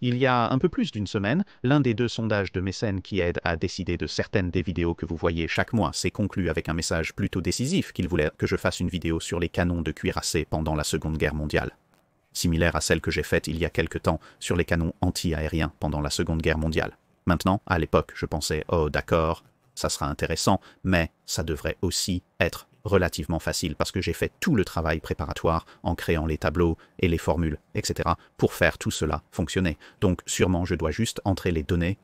Il y a un peu plus d'une semaine, l'un des deux sondages de mécènes qui aident à décider de certaines des vidéos que vous voyez chaque mois s'est conclu avec un message plutôt décisif qu'il voulait que je fasse une vidéo sur les canons de cuirassés pendant la Seconde Guerre mondiale. Similaire à celle que j'ai faite il y a quelque temps sur les canons anti-aériens pendant la Seconde Guerre mondiale. Maintenant, à l'époque, je pensais « Oh d'accord, ça sera intéressant, mais ça devrait aussi être relativement facile parce que j'ai fait tout le travail préparatoire en créant les tableaux et les formules, etc. pour faire tout cela fonctionner. Donc sûrement je dois juste entrer les données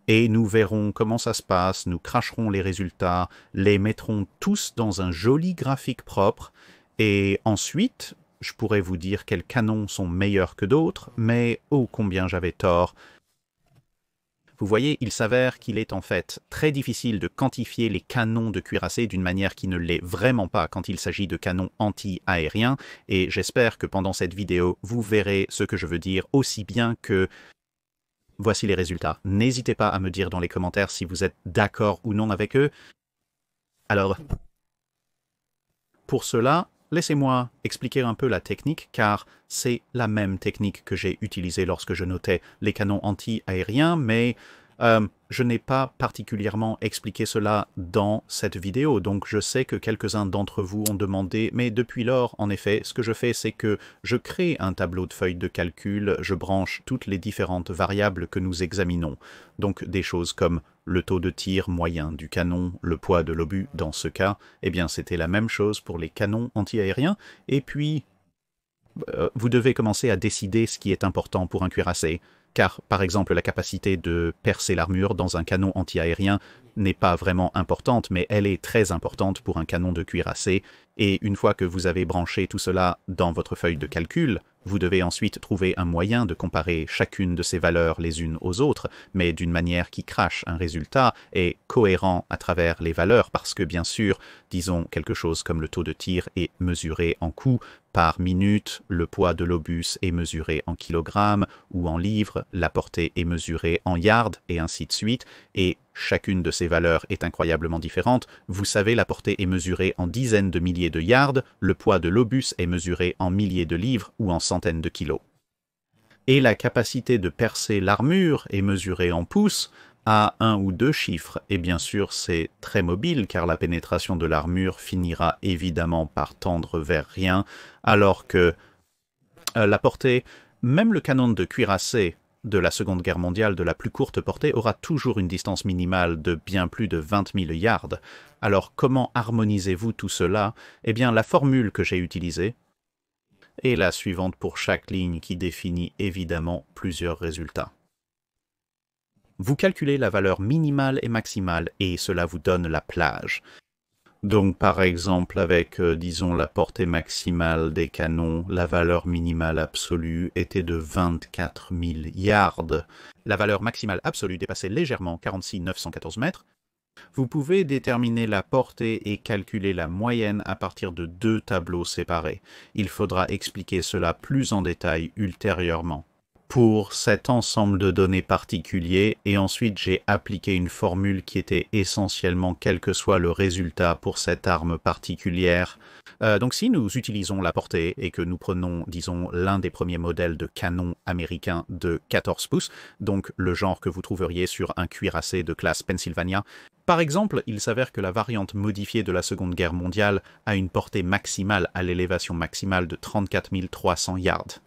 et nous verrons comment ça se passe, nous cracherons les résultats, les mettrons tous dans un joli graphique propre et ensuite je pourrais vous dire quels canons sont meilleurs que d'autres, mais oh combien j'avais tort. Vous voyez, il s'avère qu'il est en fait très difficile de quantifier les canons de cuirassés d'une manière qui ne l'est vraiment pas quand il s'agit de canons anti-aériens, et j'espère que pendant cette vidéo, vous verrez ce que je veux dire aussi bien que... Voici les résultats. N'hésitez pas à me dire dans les commentaires si vous êtes d'accord ou non avec eux. Alors, pour cela, laissez-moi expliquer un peu la technique, car c'est la même technique que j'ai utilisée lorsque je notais les canons anti-aériens, mais je n'ai pas particulièrement expliqué cela dans cette vidéo, donc je sais que quelques-uns d'entre vous ont demandé, mais depuis lors, en effet, ce que je fais, c'est que je crée un tableau de feuilles de calcul, je branche toutes les différentes variables que nous examinons, donc des choses comme le taux de tir moyen du canon, le poids de l'obus dans ce cas, eh bien c'était la même chose pour les canons anti-aériens, et puis vous devez commencer à décider ce qui est important pour un cuirassé, car par exemple la capacité de percer l'armure dans un canon anti-aérien n'est pas vraiment importante, mais elle est très importante pour un canon de cuirassé, et une fois que vous avez branché tout cela dans votre feuille de calcul, vous devez ensuite trouver un moyen de comparer chacune de ces valeurs les unes aux autres, mais d'une manière qui crache un résultat et cohérent à travers les valeurs, parce que bien sûr, disons quelque chose comme le taux de tir est mesuré en coups par minute, le poids de l'obus est mesuré en kilogrammes ou en livres, la portée est mesurée en yards et ainsi de suite, et chacune de ces valeurs est incroyablement différente. Vous savez, la portée est mesurée en dizaines de milliers de yards, le poids de l'obus est mesuré en milliers de livres ou en centaines de kilos. Et la capacité de percer l'armure est mesurée en pouces, à un ou deux chiffres, et bien sûr c'est très mobile car la pénétration de l'armure finira évidemment par tendre vers rien, alors que la portée, même le canon de cuirassé de la Seconde Guerre mondiale de la plus courte portée aura toujours une distance minimale de bien plus de 20 000 yards. Alors comment harmonisez-vous tout cela? Eh bien la formule que j'ai utilisée est la suivante pour chaque ligne qui définit évidemment plusieurs résultats. Vous calculez la valeur minimale et maximale et cela vous donne la plage. Donc par exemple avec, disons, la portée maximale des canons, la valeur minimale absolue était de 24 000 yards. La valeur maximale absolue dépassait légèrement 46 914 mètres. Vous pouvez déterminer la portée et calculer la moyenne à partir de deux tableaux séparés. Il faudra expliquer cela plus en détail ultérieurement. Pour cet ensemble de données particuliers, et ensuite j'ai appliqué une formule qui était essentiellement quel que soit le résultat pour cette arme particulière. Donc si nous utilisons la portée et que nous prenons, disons, l'un des premiers modèles de canon américain de 14 pouces, donc le genre que vous trouveriez sur un cuirassé de classe Pennsylvania, par exemple, il s'avère que la variante modifiée de la Seconde Guerre mondiale a une portée maximale à l'élévation maximale de 34 300 yards.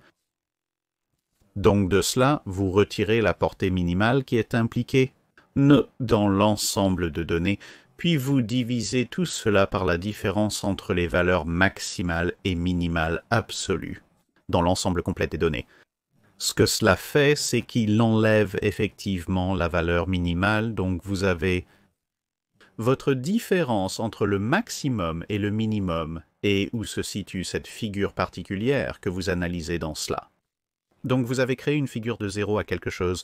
Donc de cela, vous retirez la portée minimale qui est impliquée dans l'ensemble de données, puis vous divisez tout cela par la différence entre les valeurs maximales et minimales absolues dans l'ensemble complet des données. Ce que cela fait, c'est qu'il enlève effectivement la valeur minimale, donc vous avez votre différence entre le maximum et le minimum et où se situe cette figure particulière que vous analysez dans cela. Donc vous avez créé une figure de 0 à quelque chose,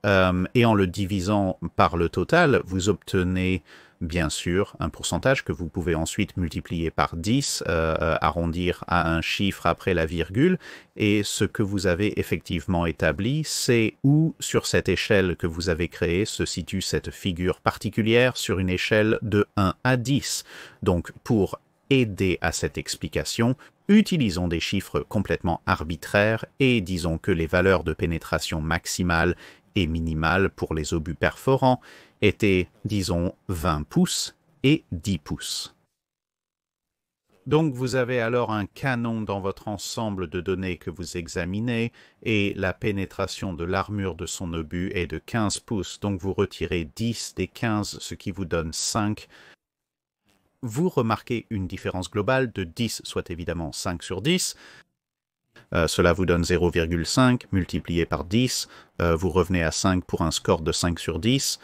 et en le divisant par le total, vous obtenez bien sûr un pourcentage que vous pouvez ensuite multiplier par 10, arrondir à un chiffre après la virgule, et ce que vous avez effectivement établi, c'est où sur cette échelle que vous avez créée se situe cette figure particulière sur une échelle de 1 à 10. Donc pour aider à cette explication, utilisons des chiffres complètement arbitraires et disons que les valeurs de pénétration maximale et minimale pour les obus perforants étaient, disons, 20 pouces et 10 pouces. Donc vous avez alors un canon dans votre ensemble de données que vous examinez et la pénétration de l'armure de son obus est de 15 pouces. Donc vous retirez 10 des 15, ce qui vous donne 5. Vous remarquez une différence globale de 10, soit évidemment 5 sur 10. Cela vous donne 0,5 multiplié par 10. Vous revenez à 5 pour un score de 5 sur 10.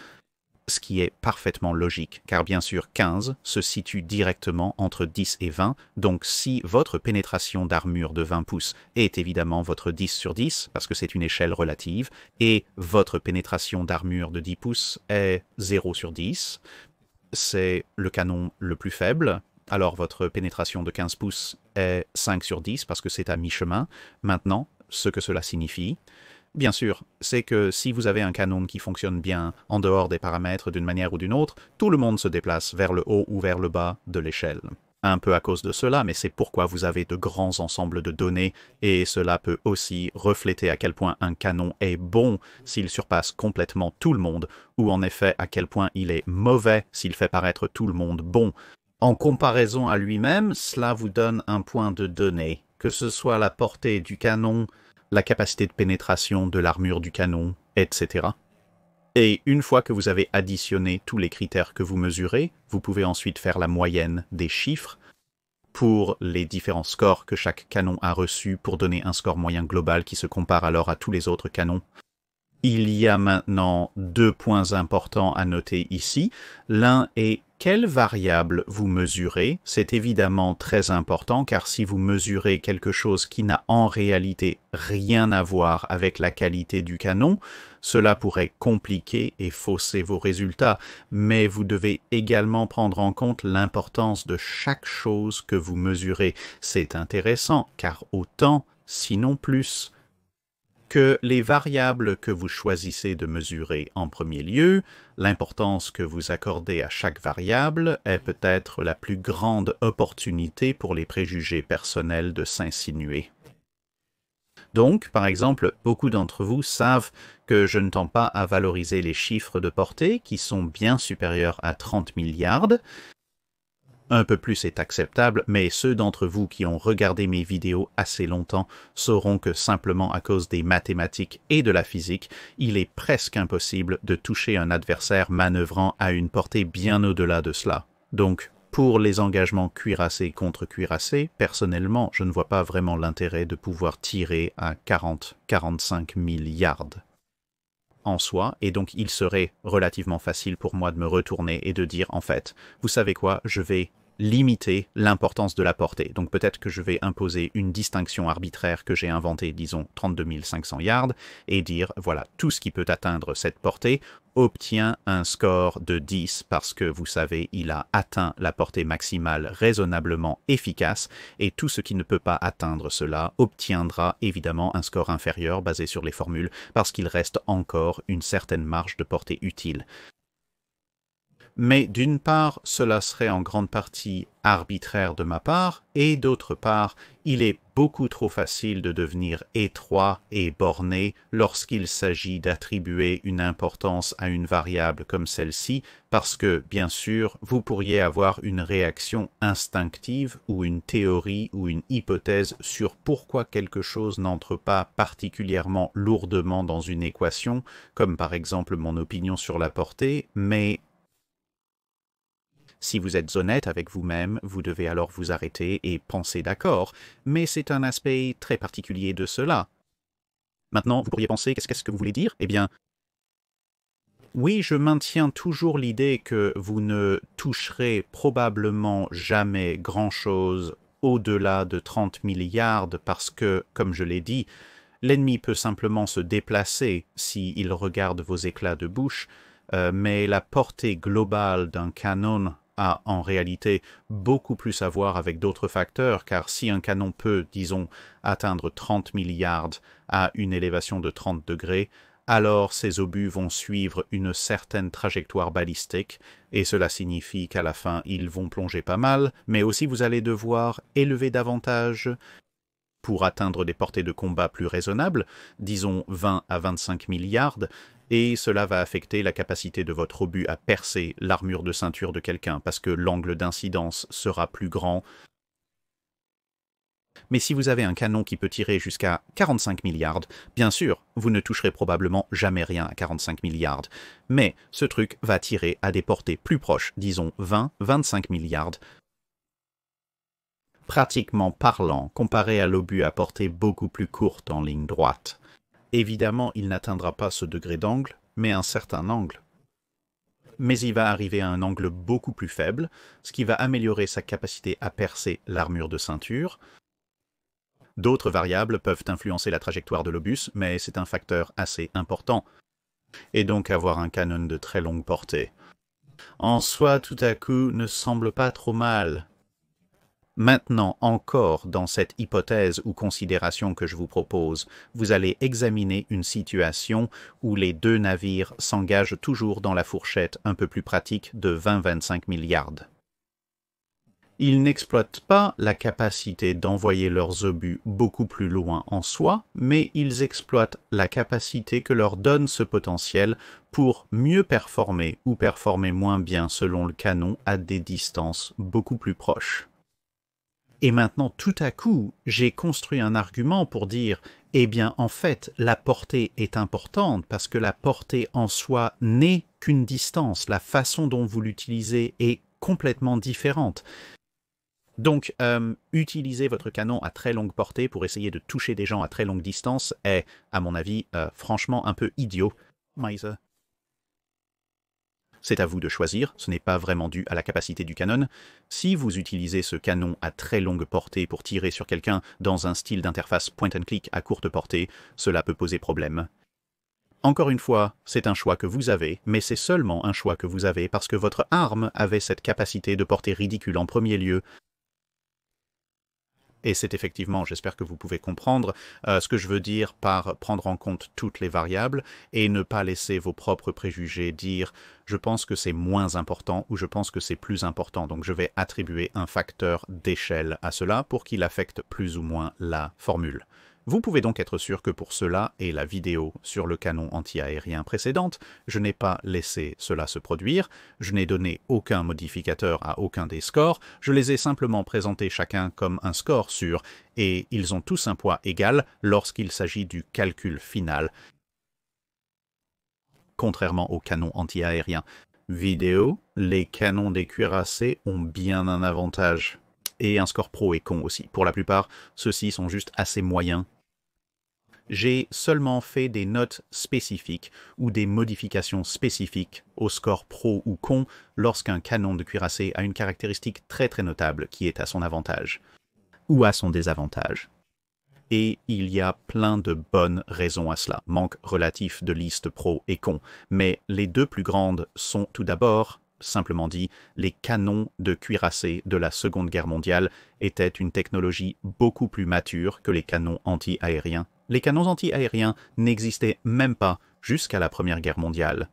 Ce qui est parfaitement logique, car bien sûr 15 se situe directement entre 10 et 20, donc si votre pénétration d'armure de 20 pouces est évidemment votre 10 sur 10, parce que c'est une échelle relative, et votre pénétration d'armure de 10 pouces est 0 sur 10, c'est le canon le plus faible, alors votre pénétration de 15 pouces est 5 sur 10, parce que c'est à mi-chemin. Maintenant, ce que cela signifie, bien sûr, c'est que si vous avez un canon qui fonctionne bien en dehors des paramètres d'une manière ou d'une autre, tout le monde se déplace vers le haut ou vers le bas de l'échelle. Un peu à cause de cela, mais c'est pourquoi vous avez de grands ensembles de données, et cela peut aussi refléter à quel point un canon est bon s'il surpasse complètement tout le monde, ou en effet à quel point il est mauvais s'il fait paraître tout le monde bon. En comparaison à lui-même, cela vous donne un point de données, que ce soit la portée du canon, la capacité de pénétration de l'armure du canon, etc. Et une fois que vous avez additionné tous les critères que vous mesurez, vous pouvez ensuite faire la moyenne des chiffres pour les différents scores que chaque canon a reçus pour donner un score moyen global qui se compare alors à tous les autres canons. Il y a maintenant 2 points importants à noter ici. L'un est quelle variable vous mesurez. C'est évidemment très important car si vous mesurez quelque chose qui n'a en réalité rien à voir avec la qualité du canon, cela pourrait compliquer et fausser vos résultats, mais vous devez également prendre en compte l'importance de chaque chose que vous mesurez. C'est intéressant car autant, sinon plus, que les variables que vous choisissez de mesurer en premier lieu, l'importance que vous accordez à chaque variable est peut-être la plus grande opportunité pour les préjugés personnels de s'insinuer. Donc, par exemple, beaucoup d'entre vous savent que je ne tends pas à valoriser les chiffres de portée qui sont bien supérieurs à 30 milliards. Un peu plus est acceptable, mais ceux d'entre vous qui ont regardé mes vidéos assez longtemps sauront que simplement à cause des mathématiques et de la physique, il est presque impossible de toucher un adversaire manœuvrant à une portée bien au-delà de cela. Donc, pour les engagements cuirassés contre cuirassés, personnellement, je ne vois pas vraiment l'intérêt de pouvoir tirer à 40-45 milliards en soi, et donc il serait relativement facile pour moi de me retourner et de dire, en fait, vous savez quoi, je vais limiter l'importance de la portée. Donc peut-être que je vais imposer une distinction arbitraire que j'ai inventée, disons 32 500 yards, et dire, voilà, tout ce qui peut atteindre cette portée obtient un score de 10 parce que, vous savez, il a atteint la portée maximale raisonnablement efficace, et tout ce qui ne peut pas atteindre cela obtiendra évidemment un score inférieur basé sur les formules parce qu'il reste encore une certaine marge de portée utile. Mais d'une part, cela serait en grande partie arbitraire de ma part, et d'autre part, il est beaucoup trop facile de devenir étroit et borné lorsqu'il s'agit d'attribuer une importance à une variable comme celle-ci, parce que, bien sûr, vous pourriez avoir une réaction instinctive ou une théorie ou une hypothèse sur pourquoi quelque chose n'entre pas particulièrement lourdement dans une équation, comme par exemple mon opinion sur la portée, mais si vous êtes honnête avec vous-même, vous devez alors vous arrêter et penser d'accord, mais c'est un aspect très particulier de cela. Maintenant, vous pourriez penser, qu'est-ce que vous voulez dire? Eh bien, oui, je maintiens toujours l'idée que vous ne toucherez probablement jamais grand-chose au-delà de 30 milliards parce que, comme je l'ai dit, l'ennemi peut simplement se déplacer s'il regarde vos éclats de bouche, mais la portée globale d'un canon a en réalité beaucoup plus à voir avec d'autres facteurs, car si un canon peut, disons, atteindre 30 milliards à une élévation de 30 degrés, alors ces obus vont suivre une certaine trajectoire balistique, et cela signifie qu'à la fin, ils vont plonger pas mal, mais aussi vous allez devoir élever davantage pour atteindre des portées de combat plus raisonnables, disons 20 à 25 milliards, et cela va affecter la capacité de votre obus à percer l'armure de ceinture de quelqu'un, parce que l'angle d'incidence sera plus grand. Mais si vous avez un canon qui peut tirer jusqu'à 45 milliards, bien sûr, vous ne toucherez probablement jamais rien à 45 milliards. Mais ce truc va tirer à des portées plus proches, disons 20-25 milliards, pratiquement parlant, comparé à l'obus à portée beaucoup plus courte en ligne droite. Évidemment, il n'atteindra pas ce degré d'angle, mais un certain angle. Mais il va arriver à un angle beaucoup plus faible, ce qui va améliorer sa capacité à percer l'armure de ceinture. D'autres variables peuvent influencer la trajectoire de l'obus, mais c'est un facteur assez important. Et donc avoir un canon de très longue portée. En soi, tout à coup, ne semble pas trop mal. Maintenant encore, dans cette hypothèse ou considération que je vous propose, vous allez examiner une situation où les deux navires s'engagent toujours dans la fourchette un peu plus pratique de 20-25 milliards. Ils n'exploitent pas la capacité d'envoyer leurs obus beaucoup plus loin en soi, mais ils exploitent la capacité que leur donne ce potentiel pour mieux performer ou performer moins bien selon le canon à des distances beaucoup plus proches. Et maintenant, tout à coup, j'ai construit un argument pour dire « Eh bien, en fait, la portée est importante parce que la portée en soi n'est qu'une distance. La façon dont vous l'utilisez est complètement différente. » Donc, utiliser votre canon à très longue portée pour essayer de toucher des gens à très longue distance est, à mon avis, franchement un peu idiot. C'est à vous de choisir, ce n'est pas vraiment dû à la capacité du canon. Si vous utilisez ce canon à très longue portée pour tirer sur quelqu'un dans un style d'interface point-and-click à courte portée, cela peut poser problème. Encore une fois, c'est un choix que vous avez, mais c'est seulement un choix que vous avez parce que votre arme avait cette capacité de portée ridicule en premier lieu. Et c'est effectivement, j'espère que vous pouvez comprendre ce que je veux dire par prendre en compte toutes les variables et ne pas laisser vos propres préjugés dire « je pense que c'est moins important » ou « je pense que c'est plus important ». Donc je vais attribuer un facteur d'échelle à cela pour qu'il affecte plus ou moins la formule. Vous pouvez donc être sûr que pour cela et la vidéo sur le canon anti-aérien précédente, je n'ai pas laissé cela se produire, je n'ai donné aucun modificateur à aucun des scores, je les ai simplement présentés chacun comme un score sûr, et ils ont tous un poids égal lorsqu'il s'agit du calcul final, contrairement au canon anti-aérien. Vidéo, les canons des cuirassés ont bien un avantage. Et un score pro est con aussi. Pour la plupart, ceux-ci sont juste assez moyens. J'ai seulement fait des notes spécifiques ou des modifications spécifiques au score pro ou con lorsqu'un canon de cuirassé a une caractéristique très très notable qui est à son avantage ou à son désavantage. Et il y a plein de bonnes raisons à cela. Manque relatif de liste pro et con. Mais les deux plus grandes sont tout d'abord, simplement dit, les canons de cuirassé de la Seconde Guerre mondiale étaient une technologie beaucoup plus mature que les canons anti-aériens. Les canons anti-aériens n'existaient même pas jusqu'à la Première Guerre mondiale.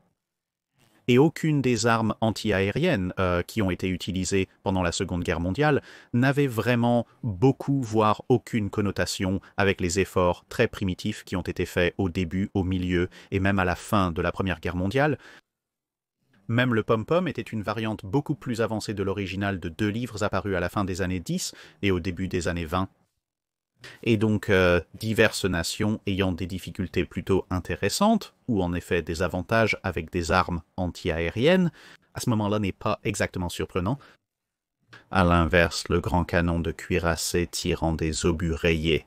Et aucune des armes anti-aériennes qui ont été utilisées pendant la Seconde Guerre mondiale n'avait vraiment beaucoup, voire aucune connotation avec les efforts très primitifs qui ont été faits au début, au milieu et même à la fin de la Première Guerre mondiale. Même le pom-pom était une variante beaucoup plus avancée de l'original de 2 livres apparus à la fin des années 10 et au début des années 20. Et donc diverses nations ayant des difficultés plutôt intéressantes, ou en effet des avantages avec des armes anti-aériennes, à ce moment-là n'est pas exactement surprenant. À l'inverse, le grand canon de cuirassé tirant des obus rayés.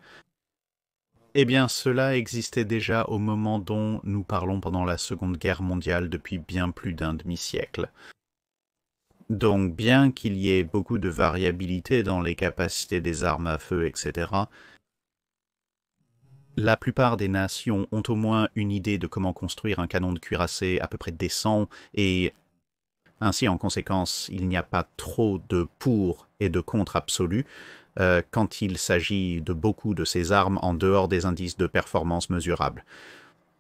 Eh bien, cela existait déjà au moment dont nous parlons pendant la Seconde Guerre mondiale depuis bien plus d'un demi-siècle. Donc, bien qu'il y ait beaucoup de variabilité dans les capacités des armes à feu, etc., la plupart des nations ont au moins une idée de comment construire un canon de cuirassé à peu près décent, et ainsi, en conséquence, il n'y a pas trop de pour et de contre absolus quand il s'agit de beaucoup de ces armes en dehors des indices de performance mesurables.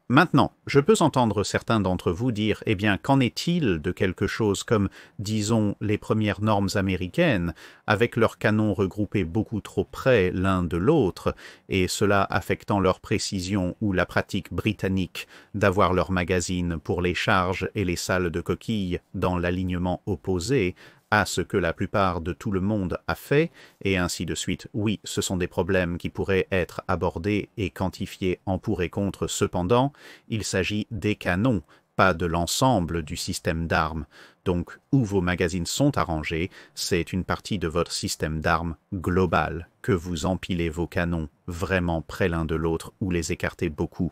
Maintenant, je peux entendre certains d'entre vous dire, eh bien, qu'en est-il de quelque chose comme, disons, les premières normes américaines, avec leurs canons regroupés beaucoup trop près l'un de l'autre, et cela affectant leur précision, ou la pratique britannique d'avoir leurs magazines pour les charges et les salles de coquilles dans l'alignement opposé à ce que la plupart de tout le monde a fait, et ainsi de suite. Oui, ce sont des problèmes qui pourraient être abordés et quantifiés en pour et contre. Cependant, il s'agit des canons, pas de l'ensemble du système d'armes. Donc, où vos magazines sont arrangés, c'est une partie de votre système d'armes global, que vous empilez vos canons vraiment près l'un de l'autre ou les écartez beaucoup.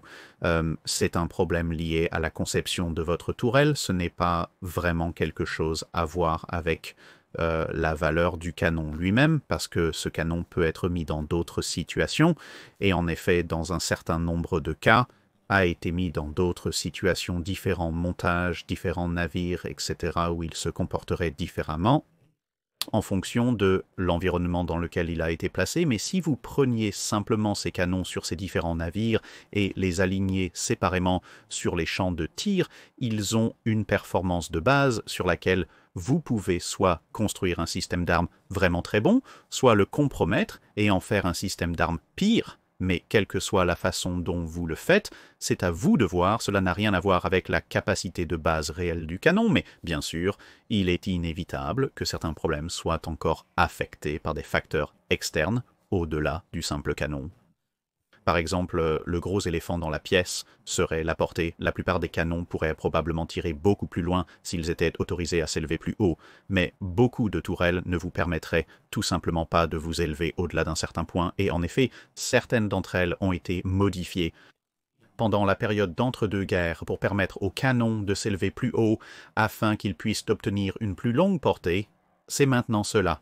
C'est un problème lié à la conception de votre tourelle, ce n'est pas vraiment quelque chose à voir avec la valeur du canon lui-même, parce que ce canon peut être mis dans d'autres situations, et en effet, dans un certain nombre de cas, a été mis dans d'autres situations, différents montages, différents navires, etc., où il se comporterait différemment en fonction de l'environnement dans lequel il a été placé. Mais si vous preniez simplement ces canons sur ces différents navires et les aligniez séparément sur les champs de tir, ils ont une performance de base sur laquelle vous pouvez soit construire un système d'armes vraiment très bon, soit le compromettre et en faire un système d'armes pire. Mais quelle que soit la façon dont vous le faites, c'est à vous de voir, cela n'a rien à voir avec la capacité de base réelle du canon, mais bien sûr, il est inévitable que certains problèmes soient encore affectés par des facteurs externes au-delà du simple canon. Par exemple, le gros éléphant dans la pièce serait la portée. La plupart des canons pourraient probablement tirer beaucoup plus loin s'ils étaient autorisés à s'élever plus haut, mais beaucoup de tourelles ne vous permettraient tout simplement pas de vous élever au-delà d'un certain point, et en effet, certaines d'entre elles ont été modifiées pendant la période d'entre-deux-guerres pour permettre aux canons de s'élever plus haut afin qu'ils puissent obtenir une plus longue portée. C'est maintenant cela.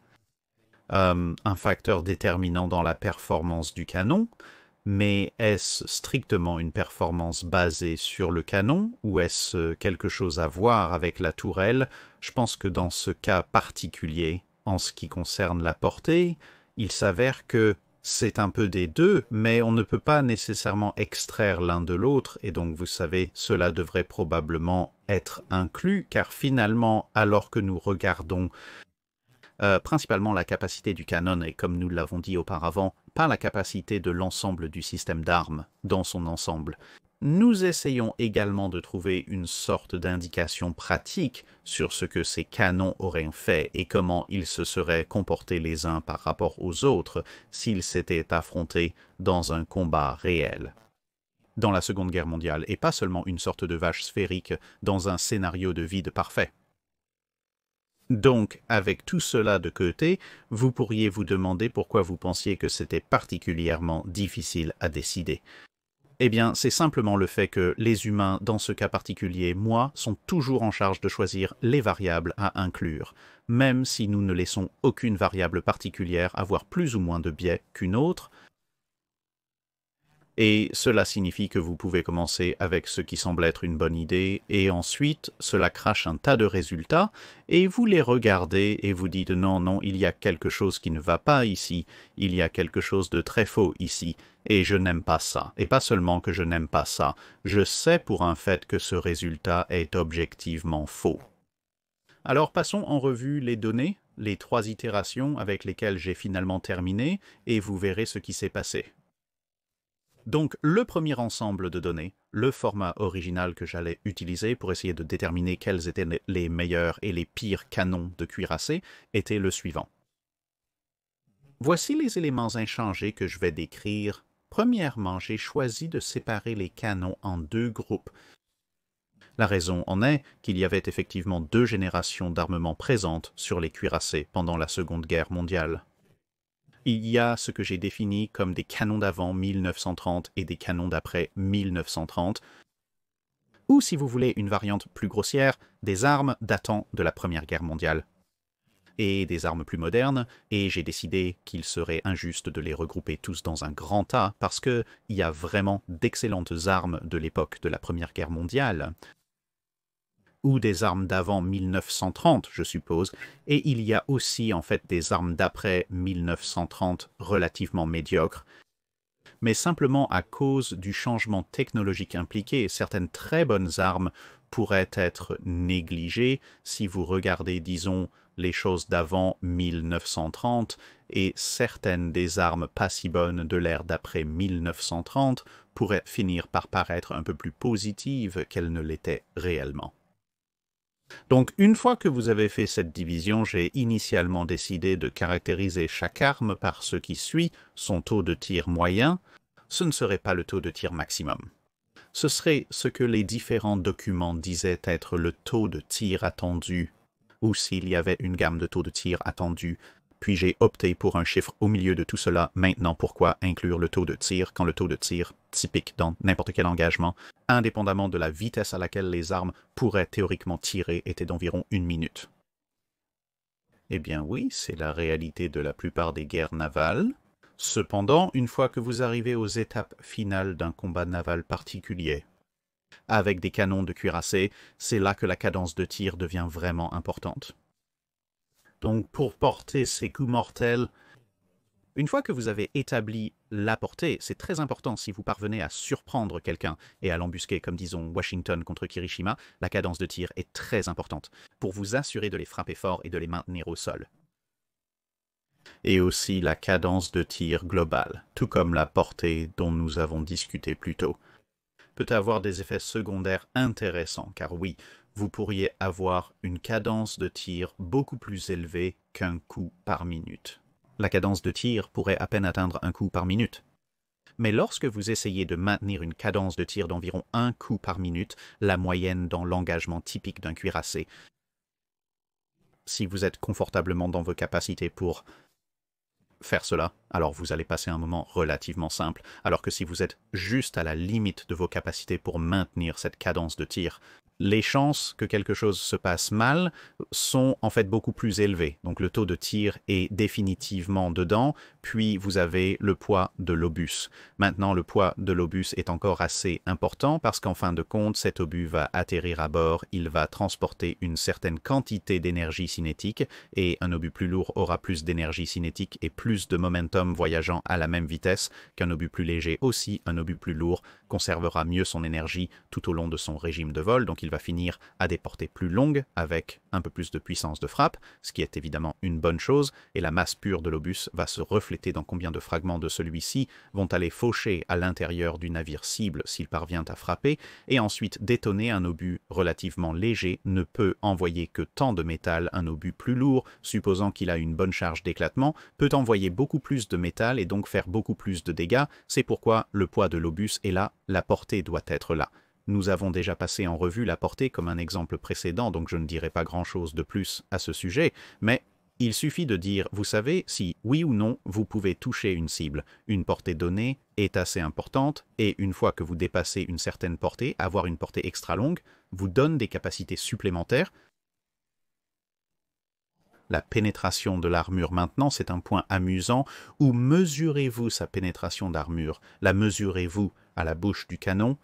Un facteur déterminant dans la performance du canon. Mais est-ce strictement une performance basée sur le canon ou est-ce quelque chose à voir avec la tourelle? Je pense que dans ce cas particulier, en ce qui concerne la portée, il s'avère que c'est un peu des deux, mais on ne peut pas nécessairement extraire l'un de l'autre, et donc vous savez, cela devrait probablement être inclus, car finalement, alors que nous regardons principalement la capacité du canon, et comme nous l'avons dit auparavant, pas la capacité de l'ensemble du système d'armes dans son ensemble. Nous essayons également de trouver une sorte d'indication pratique sur ce que ces canons auraient fait et comment ils se seraient comportés les uns par rapport aux autres s'ils s'étaient affrontés dans un combat réel dans la Seconde Guerre mondiale, et pas seulement une sorte de vache sphérique dans un scénario de vide parfait. Donc, avec tout cela de côté, vous pourriez vous demander pourquoi vous pensiez que c'était particulièrement difficile à décider. Eh bien, c'est simplement le fait que les humains, dans ce cas particulier, moi, sont toujours en charge de choisir les variables à inclure, même si nous ne laissons aucune variable particulière avoir plus ou moins de biais qu'une autre. Et cela signifie que vous pouvez commencer avec ce qui semble être une bonne idée, et ensuite cela crache un tas de résultats, et vous les regardez et vous dites non, non, il y a quelque chose qui ne va pas ici, il y a quelque chose de très faux ici, et je n'aime pas ça. Et pas seulement que je n'aime pas ça, je sais pour un fait que ce résultat est objectivement faux. Alors passons en revue les données, les 3 itérations avec lesquelles j'ai finalement terminé, et vous verrez ce qui s'est passé. Donc, le premier ensemble de données, le format original que j'allais utiliser pour essayer de déterminer quels étaient les meilleurs et les pires canons de cuirassé, était le suivant. Voici les éléments inchangés que je vais décrire. Premièrement, j'ai choisi de séparer les canons en 2 groupes. La raison en est qu'il y avait effectivement 2 générations d'armement présentes sur les cuirassés pendant la Seconde Guerre mondiale. Il y a ce que j'ai défini comme des canons d'avant 1930 et des canons d'après 1930, ou si vous voulez une variante plus grossière, des armes datant de la Première Guerre mondiale et des armes plus modernes, et j'ai décidé qu'il serait injuste de les regrouper tous dans un grand tas parce qu'il y a vraiment d'excellentes armes de l'époque de la Première Guerre mondiale, ou des armes d'avant 1930, je suppose, et il y a aussi en fait des armes d'après 1930 relativement médiocres. mais simplement à cause du changement technologique impliqué, certaines très bonnes armes pourraient être négligées si vous regardez, disons, les choses d'avant 1930, et certaines des armes pas si bonnes de l'ère d'après 1930 pourraient finir par paraître un peu plus positives qu'elles ne l'étaient réellement. Donc, une fois que vous avez fait cette division, j'ai initialement décidé de caractériser chaque arme par ce qui suit, son taux de tir moyen. Ce ne serait pas le taux de tir maximum. Ce serait ce que les différents documents disaient être le taux de tir attendu, ou s'il y avait une gamme de taux de tir attendus. Puis j'ai opté pour un chiffre au milieu de tout cela. Maintenant, pourquoi inclure le taux de tir quand le taux de tir typique dans n'importe quel engagement, indépendamment de la vitesse à laquelle les armes pourraient théoriquement tirer, était d'environ 1 minute? Eh bien oui, c'est la réalité de la plupart des guerres navales. Cependant, une fois que vous arrivez aux étapes finales d'un combat naval particulier, avec des canons de cuirassé, c'est là que la cadence de tir devient vraiment importante. Donc pour porter ces coups mortels, une fois que vous avez établi la portée, c'est très important si vous parvenez à surprendre quelqu'un et à l'embusquer, comme disons Washington contre Kirishima, la cadence de tir est très importante pour vous assurer de les frapper fort et de les maintenir au sol. Et aussi la cadence de tir globale, tout comme la portée dont nous avons discuté plus tôt, peut avoir des effets secondaires intéressants, car oui, vous pourriez avoir une cadence de tir beaucoup plus élevée qu'un coup par minute. La cadence de tir pourrait à peine atteindre un coup par minute. Mais lorsque vous essayez de maintenir une cadence de tir d'environ un coup par minute, la moyenne dans l'engagement typique d'un cuirassé, si vous êtes confortablement dans vos capacités pour faire cela, alors vous allez passer un moment relativement simple, alors que si vous êtes juste à la limite de vos capacités pour maintenir cette cadence de tir, les chances que quelque chose se passe mal sont en fait beaucoup plus élevées. Donc le taux de tir est définitivement dedans, puis vous avez le poids de l'obus. Maintenant, le poids de l'obus est encore assez important parce qu'en fin de compte, cet obus va atterrir à bord, il va transporter une certaine quantité d'énergie cinétique, et un obus plus lourd aura plus d'énergie cinétique et plus de momentum voyageant à la même vitesse qu'un obus plus léger. Aussi, un obus plus lourd conservera mieux son énergie tout au long de son régime de vol, donc il va finir à des portées plus longues avec un peu plus de puissance de frappe, ce qui est évidemment une bonne chose, et la masse pure de l'obus va se refléter dans combien de fragments de celui-ci vont aller faucher à l'intérieur du navire cible s'il parvient à frapper, et ensuite détonner. Un obus relativement léger ne peut envoyer que tant de métal. Un obus plus lourd, supposant qu'il a une bonne charge d'éclatement, peut envoyer beaucoup plus de métal et donc faire beaucoup plus de dégâts. C'est pourquoi le poids de l'obus est là, la portée doit être là. Nous avons déjà passé en revue la portée comme un exemple précédent, donc je ne dirai pas grand-chose de plus à ce sujet, mais il suffit de dire, vous savez, si oui ou non vous pouvez toucher une cible. Une portée donnée est assez importante, et une fois que vous dépassez une certaine portée, avoir une portée extra longue vous donne des capacités supplémentaires. La pénétration de l'armure maintenant, c'est un point amusant. Où mesurez-vous sa pénétration d'armure? La mesurez-vous à la bouche du canon?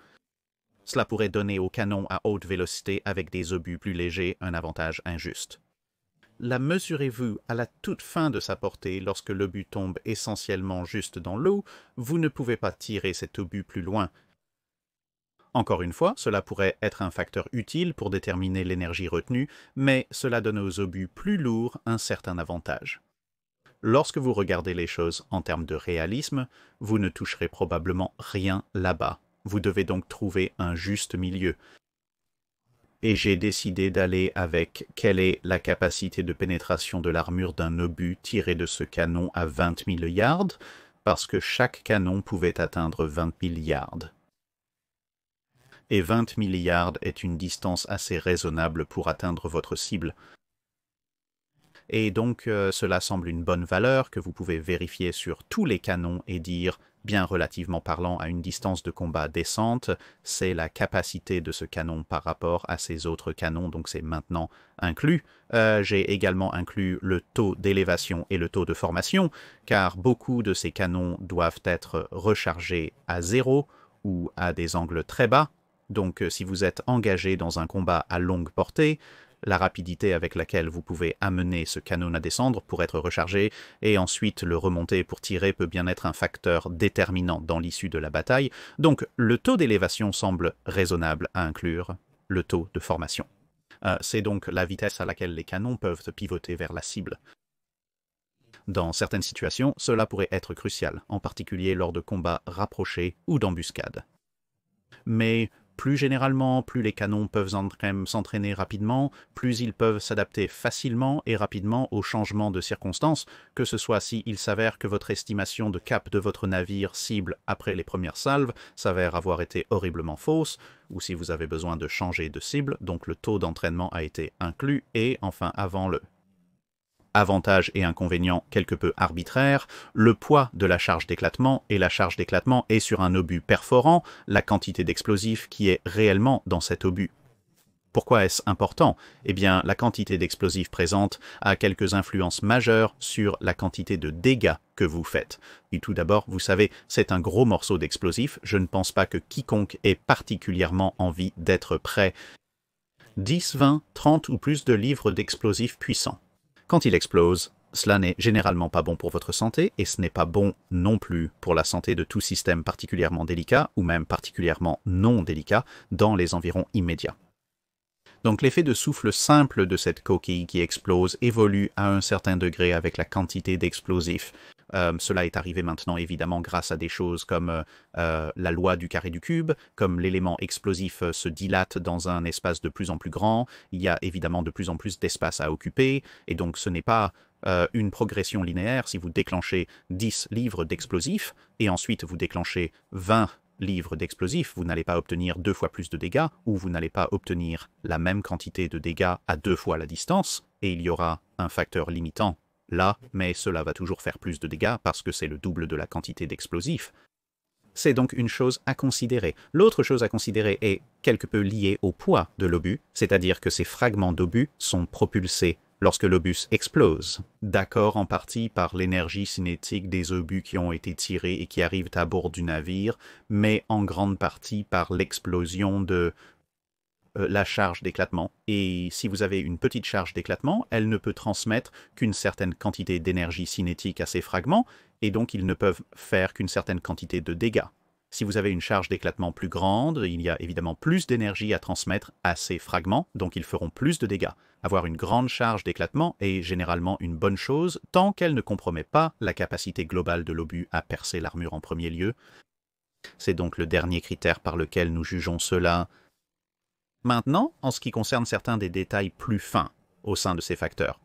Cela pourrait donner au canon à haute vélocité avec des obus plus légers un avantage injuste. La mesurez-vous à la toute fin de sa portée lorsque l'obus tombe essentiellement juste dans l'eau? Vous ne pouvez pas tirer cet obus plus loin. Encore une fois, cela pourrait être un facteur utile pour déterminer l'énergie retenue, mais cela donne aux obus plus lourds un certain avantage. Lorsque vous regardez les choses en termes de réalisme, vous ne toucherez probablement rien là-bas. Vous devez donc trouver un juste milieu. Et j'ai décidé d'aller avec quelle est la capacité de pénétration de l'armure d'un obus tiré de ce canon à 20 000 yards, parce que chaque canon pouvait atteindre 20 000 yards. Et 20 000 yards est une distance assez raisonnable pour atteindre votre cible. Et donc cela semble une bonne valeur que vous pouvez vérifier sur tous les canons et dire, bien relativement parlant à une distance de combat décente, c'est la capacité de ce canon par rapport à ces autres canons, donc c'est maintenant inclus. J'ai également inclus le taux d'élévation et le taux de formation, car beaucoup de ces canons doivent être rechargés à 0 ou à des angles très bas. Donc si vous êtes engagé dans un combat à longue portée, la rapidité avec laquelle vous pouvez amener ce canon à descendre pour être rechargé et ensuite le remonter pour tirer peut bien être un facteur déterminant dans l'issue de la bataille. Donc le taux d'élévation semble raisonnable à inclure le taux de formation. C'est donc la vitesse à laquelle les canons peuvent pivoter vers la cible. Dans certaines situations, cela pourrait être crucial, en particulier lors de combats rapprochés ou d'embuscades. Mais plus généralement, plus les canons peuvent s'entraîner rapidement, plus ils peuvent s'adapter facilement et rapidement aux changements de circonstances, que ce soit s'il s'avère que votre estimation de cap de votre navire cible après les premières salves s'avère avoir été horriblement fausse, ou si vous avez besoin de changer de cible, donc le taux d'entraînement a été inclus, et enfin avant le avantages et inconvénients quelque peu arbitraires, le poids de la charge d'éclatement, et la charge d'éclatement est sur un obus perforant, la quantité d'explosifs qui est réellement dans cet obus. Pourquoi est-ce important? Eh bien, la quantité d'explosifs présente a quelques influences majeures sur la quantité de dégâts que vous faites. Et tout d'abord, vous savez, c'est un gros morceau d'explosifs, je ne pense pas que quiconque ait particulièrement envie d'être prêt 10, 20, 30 ou plus de livres d'explosifs puissants. Quand il explose, cela n'est généralement pas bon pour votre santé et ce n'est pas bon non plus pour la santé de tout système particulièrement délicat ou même particulièrement non délicat dans les environs immédiats. Donc l'effet de souffle simple de cette coquille qui explose évolue à un certain degré avec la quantité d'explosifs. Cela est arrivé maintenant évidemment grâce à des choses comme la loi du carré du cube, comme l'élément explosif se dilate dans un espace de plus en plus grand, il y a évidemment de plus en plus d'espace à occuper, et donc ce n'est pas une progression linéaire. Si vous déclenchez 10 livres d'explosifs, et ensuite vous déclenchez 20 livres d'explosifs, vous n'allez pas obtenir 2 fois plus de dégâts, ou vous n'allez pas obtenir la même quantité de dégâts à 2 fois la distance, et il y aura un facteur limitant là, mais cela va toujours faire plus de dégâts parce que c'est le double de la quantité d'explosifs. C'est donc une chose à considérer. L'autre chose à considérer est quelque peu liée au poids de l'obus, c'est-à-dire que ces fragments d'obus sont propulsés lorsque l'obus explose, d'accord en partie par l'énergie cinétique des obus qui ont été tirés et qui arrivent à bord du navire, mais en grande partie par l'explosion de la charge d'éclatement. Et si vous avez une petite charge d'éclatement, elle ne peut transmettre qu'une certaine quantité d'énergie cinétique à ces fragments, et donc ils ne peuvent faire qu'une certaine quantité de dégâts. Si vous avez une charge d'éclatement plus grande, il y a évidemment plus d'énergie à transmettre à ces fragments, donc ils feront plus de dégâts. Avoir une grande charge d'éclatement est généralement une bonne chose, tant qu'elle ne compromet pas la capacité globale de l'obus à percer l'armure en premier lieu. C'est donc le dernier critère par lequel nous jugeons cela. Maintenant, en ce qui concerne certains des détails plus fins au sein de ces facteurs.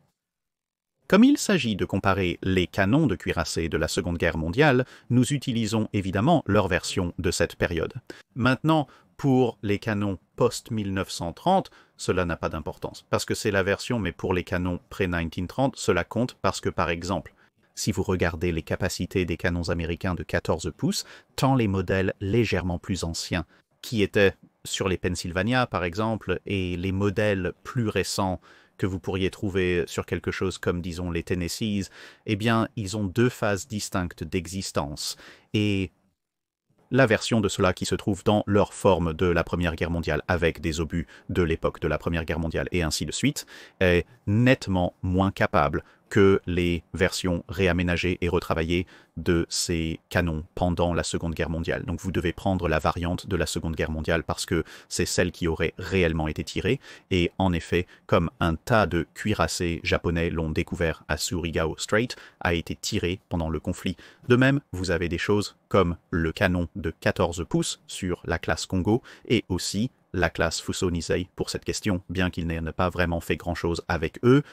Comme il s'agit de comparer les canons de cuirassé de la Seconde Guerre mondiale, nous utilisons évidemment leur version de cette période. Maintenant, pour les canons post-1930, cela n'a pas d'importance, parce que c'est la version, mais pour les canons pré-1930, cela compte parce que, par exemple, si vous regardez les capacités des canons américains de 14 pouces, tant les modèles légèrement plus anciens, qui étaient sur les Pennsylvania, par exemple, et les modèles plus récents que vous pourriez trouver sur quelque chose comme, disons, les Tennessees, eh bien, ils ont 2 phases distinctes d'existence. Et la version de cela qui se trouve dans leur forme de la Première Guerre mondiale, avec des obus de l'époque de la Première Guerre mondiale, et ainsi de suite, est nettement moins capable que les versions réaménagées et retravaillées de ces canons pendant la Seconde Guerre mondiale. Donc vous devez prendre la variante de la Seconde Guerre mondiale parce que c'est celle qui aurait réellement été tirée. Et en effet, comme un tas de cuirassés japonais l'ont découvert à Surigao Strait, a été tiré pendant le conflit. De même, vous avez des choses comme le canon de 14 pouces sur la classe Congo et aussi la classe Fuso Nisei pour cette question, bien qu'il n'ait pas vraiment fait grand-chose avec eux.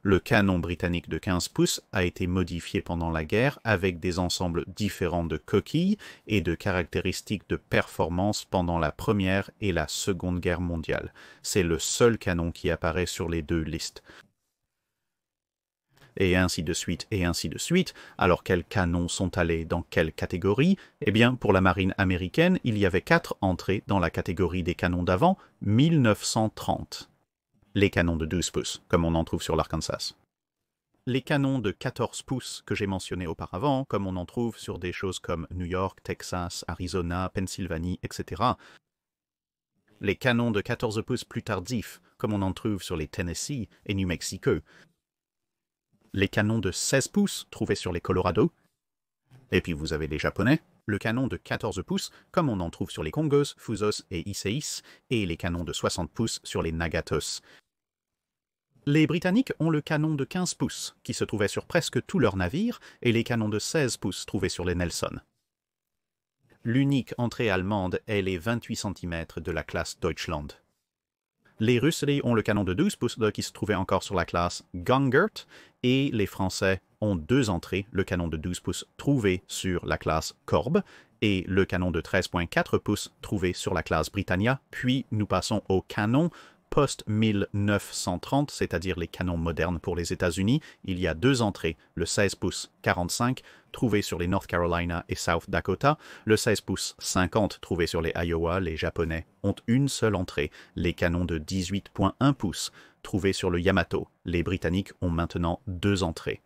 Le canon britannique de 15 pouces a été modifié pendant la guerre avec des ensembles différents de coquilles et de caractéristiques de performance pendant la Première et la Seconde Guerre mondiale. C'est le seul canon qui apparaît sur les 2 listes. Et ainsi de suite, et ainsi de suite. Alors quels canons sont allés dans quelle catégorie? Eh bien, pour la marine américaine, il y avait 4 entrées dans la catégorie des canons d'avant, 1930. Les canons de 12 pouces, comme on en trouve sur l'Arkansas. Les canons de 14 pouces que j'ai mentionnés auparavant, comme on en trouve sur des choses comme New York, Texas, Arizona, Pennsylvanie, etc. les canons de 14 pouces plus tardifs, comme on en trouve sur les Tennessee et New Mexico, les canons de 16 pouces trouvés sur les Colorado, et puis vous avez les Japonais, le canon de 14 pouces, comme on en trouve sur les Congos, Fusos et Iseis, et les canons de 60 pouces sur les Nagatos. Les Britanniques ont le canon de 15 pouces, qui se trouvait sur presque tous leurs navires, et les canons de 16 pouces trouvés sur les Nelson. L'unique entrée allemande est les 28 cm de la classe Deutschland. Les Russes ont le canon de 12 pouces qui se trouvait encore sur la classe Gangert, et les Français ont deux entrées, le canon de 12 pouces trouvé sur la classe Korb, et le canon de 13,4 pouces trouvé sur la classe Britannia, puis nous passons au canon post-1930, c'est-à-dire les canons modernes pour les États-Unis. Il y a deux entrées, le 16 pouces 45, trouvé sur les North Carolina et South Dakota, le 16 pouces 50, trouvé sur les Iowa. Les Japonais ont une seule entrée, les canons de 18,1 pouces, trouvés sur le Yamato. Les Britanniques ont maintenant deux entrées.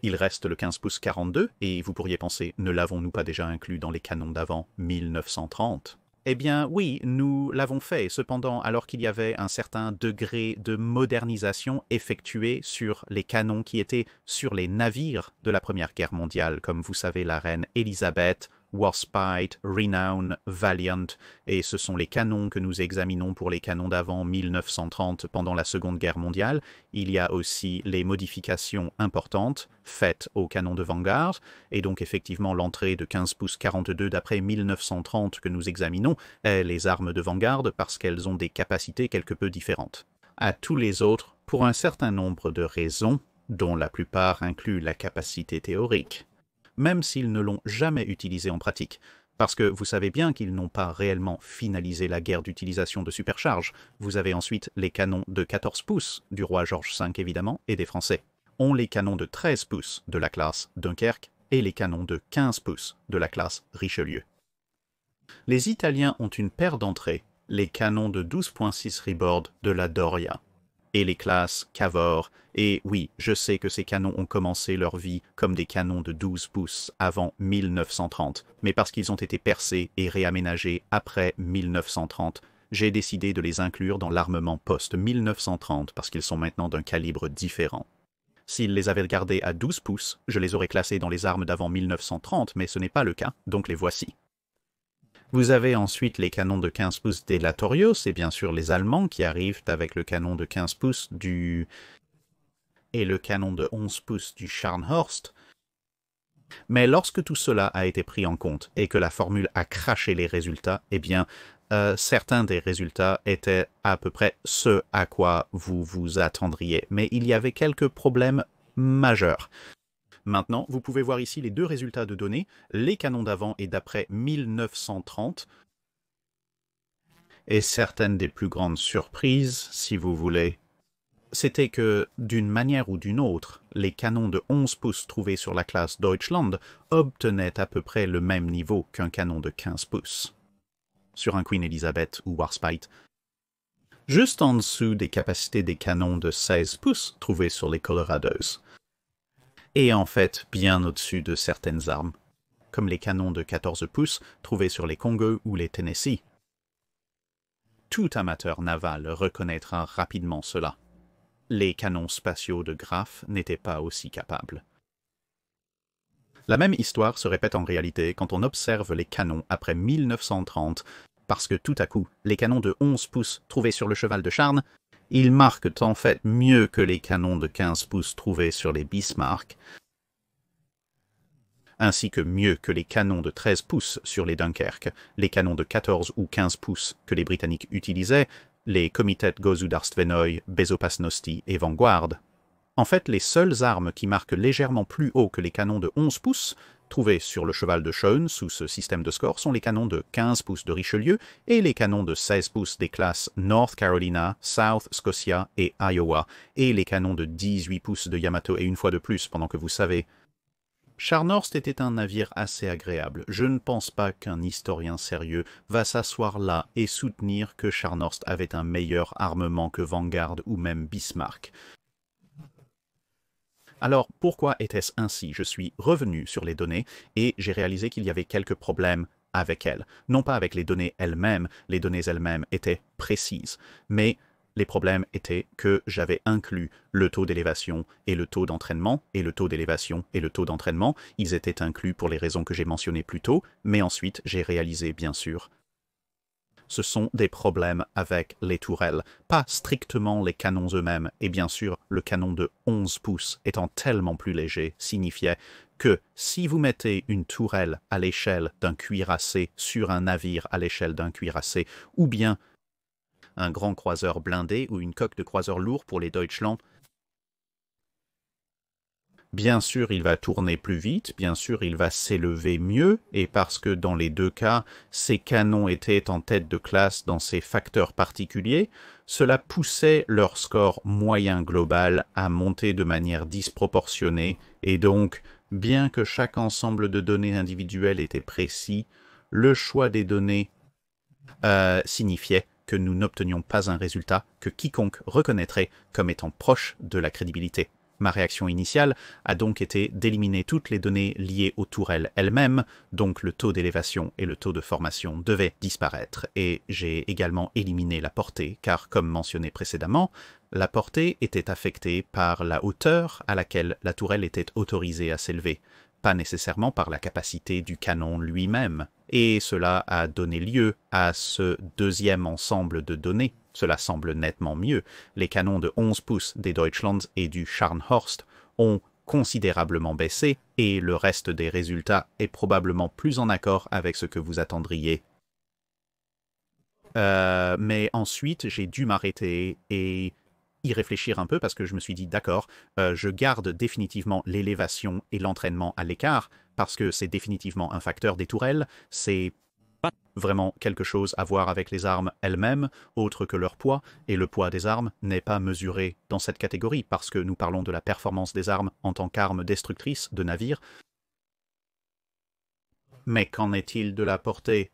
Il reste le 15 pouces 42, et vous pourriez penser, ne l'avons-nous pas déjà inclus dans les canons d'avant 1930 ? Eh bien oui, nous l'avons fait, cependant, alors qu'il y avait un certain degré de modernisation effectué sur les canons qui étaient sur les navires de la Première Guerre mondiale, comme vous savez la reine Elizabeth, Warspite, Renown, Valiant, et ce sont les canons que nous examinons pour les canons d'avant 1930 pendant la Seconde Guerre mondiale. Il y a aussi les modifications importantes faites aux canons de Vanguard, et donc effectivement l'entrée de 15 pouces 42 d'après 1930 que nous examinons est les armes de Vanguard parce qu'elles ont des capacités quelque peu différentes. À tous les autres, pour un certain nombre de raisons, dont la plupart incluent la capacité théorique, même s'ils ne l'ont jamais utilisé en pratique, parce que vous savez bien qu'ils n'ont pas réellement finalisé la guerre d'utilisation de supercharge. Vous avez ensuite les canons de 14 pouces du roi George V évidemment, et des Français, ont les canons de 13 pouces de la classe Dunkerque et les canons de 15 pouces de la classe Richelieu. Les Italiens ont une paire d'entrées, les canons de 12,6 Ribord de la Doria, et les classes Cavor, et oui, je sais que ces canons ont commencé leur vie comme des canons de 12 pouces avant 1930, mais parce qu'ils ont été percés et réaménagés après 1930, j'ai décidé de les inclure dans l'armement post-1930 parce qu'ils sont maintenant d'un calibre différent. S'ils les avaient gardés à 12 pouces, je les aurais classés dans les armes d'avant 1930, mais ce n'est pas le cas, donc les voici. Vous avez ensuite les canons de 15 pouces des Latorios, et bien sûr les Allemands qui arrivent avec le canon de 15 pouces et le canon de 11 pouces du Scharnhorst. Mais lorsque tout cela a été pris en compte et que la formule a craché les résultats, eh bien, certains des résultats étaient à peu près ce à quoi vous vous attendriez. Mais il y avait quelques problèmes majeurs. Maintenant, vous pouvez voir ici les deux résultats de données, les canons d'avant et d'après 1930, et certaines des plus grandes surprises, si vous voulez, c'était que, d'une manière ou d'une autre, les canons de 11 pouces trouvés sur la classe Deutschland obtenaient à peu près le même niveau qu'un canon de 15 pouces, sur un Queen Elizabeth ou Warspite, juste en dessous des capacités des canons de 16 pouces trouvés sur les Colorados, et en fait bien au-dessus de certaines armes, comme les canons de 14 pouces trouvés sur les Congos ou les Tennessee. Tout amateur naval reconnaîtra rapidement cela. Les canons spatiaux de Graf n'étaient pas aussi capables. La même histoire se répète en réalité quand on observe les canons après 1930, parce que tout à coup, les canons de 11 pouces trouvés sur le cheval de Charnes, ils marquent en fait mieux que les canons de 15 pouces trouvés sur les Bismarck, ainsi que mieux que les canons de 13 pouces sur les Dunkerque, les canons de 14 ou 15 pouces que les Britanniques utilisaient, les Komitet Gozudarstvenoi, Bezopasnosti et Vanguard. En fait, les seules armes qui marquent légèrement plus haut que les canons de 11 pouces, trouvés sur le cheval de Schoen sous ce système de score, sont les canons de 15 pouces de Richelieu et les canons de 16 pouces des classes North Carolina, South Scotia et Iowa, et les canons de 18 pouces de Yamato. Et une fois de plus, pendant que vous savez, Scharnhorst était un navire assez agréable. Je ne pense pas qu'un historien sérieux va s'asseoir là et soutenir que Scharnhorst avait un meilleur armement que Vanguard ou même Bismarck. Alors, pourquoi était-ce ainsi? Je suis revenu sur les données et j'ai réalisé qu'il y avait quelques problèmes avec elles. Non pas avec les données elles-mêmes étaient précises, mais les problèmes étaient que j'avais inclus le taux d'élévation et le taux d'entraînement, et le taux d'élévation et le taux d'entraînement, ils étaient inclus pour les raisons que j'ai mentionnées plus tôt, mais ensuite j'ai réalisé, bien sûr, ce sont des problèmes avec les tourelles, pas strictement les canons eux-mêmes, et bien sûr, le canon de 11 pouces étant tellement plus léger signifiait que si vous mettez une tourelle à l'échelle d'un cuirassé sur un navire à l'échelle d'un cuirassé, ou bien un grand croiseur blindé ou une coque de croiseur lourd pour les Deutschland, bien sûr, il va tourner plus vite, bien sûr, il va s'élever mieux, et parce que dans les deux cas, ces canons étaient en tête de classe dans ces facteurs particuliers, cela poussait leur score moyen global à monter de manière disproportionnée, et donc, bien que chaque ensemble de données individuelles était précis, le choix des données signifiait que nous n'obtenions pas un résultat que quiconque reconnaîtrait comme étant proche de la crédibilité. Ma réaction initiale a donc été d'éliminer toutes les données liées aux tourelles elles-mêmes, donc le taux d'élévation et le taux de formation devaient disparaître, et j'ai également éliminé la portée, car comme mentionné précédemment, la portée était affectée par la hauteur à laquelle la tourelle était autorisée à s'élever, pas nécessairement par la capacité du canon lui-même, et cela a donné lieu à ce deuxième ensemble de données. Cela semble nettement mieux. Les canons de 11 pouces des Deutschlands et du Scharnhorst ont considérablement baissé, et le reste des résultats est probablement plus en accord avec ce que vous attendriez. Mais ensuite, j'ai dû m'arrêter et y réfléchir un peu parce que je me suis dit, d'accord, je garde définitivement l'élévation et l'entraînement à l'écart parce que c'est définitivement un facteur des tourelles, c'est pas vraiment quelque chose à voir avec les armes elles-mêmes, autre que leur poids, et le poids des armes n'est pas mesuré dans cette catégorie parce que nous parlons de la performance des armes en tant qu'armes destructrices de navires. Mais qu'en est-il de la portée ?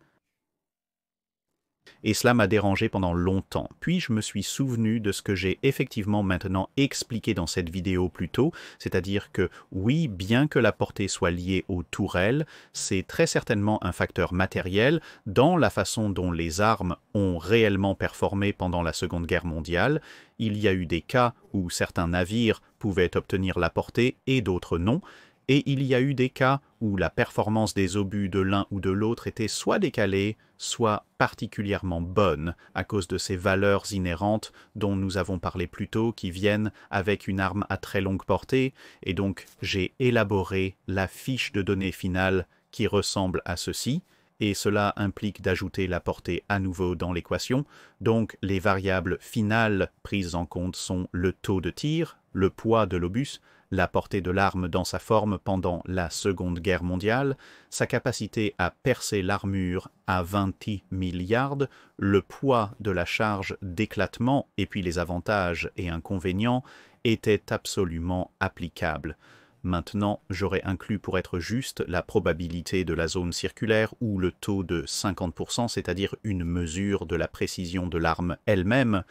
Et cela m'a dérangé pendant longtemps. Puis je me suis souvenu de ce que j'ai effectivement maintenant expliqué dans cette vidéo plus tôt, c'est-à-dire que oui, bien que la portée soit liée aux tourelles, c'est très certainement un facteur matériel dans la façon dont les armes ont réellement performé pendant la Seconde Guerre mondiale. Il y a eu des cas où certains navires pouvaient obtenir la portée et d'autres non. Et il y a eu des cas où la performance des obus de l'un ou de l'autre était soit décalée, soit particulièrement bonne, à cause de ces valeurs inhérentes dont nous avons parlé plus tôt, qui viennent avec une arme à très longue portée, et donc j'ai élaboré la fiche de données finale qui ressemble à ceci, et cela implique d'ajouter la portée à nouveau dans l'équation. Donc les variables finales prises en compte sont le taux de tir, le poids de l'obus, la portée de l'arme dans sa forme pendant la Seconde Guerre mondiale, sa capacité à percer l'armure à 20 milliards, le poids de la charge d'éclatement et puis les avantages et inconvénients étaient absolument applicables. Maintenant, j'aurais inclus pour être juste la probabilité de la zone circulaire ou le taux de 50%, c'est-à-dire une mesure de la précision de l'arme elle-même.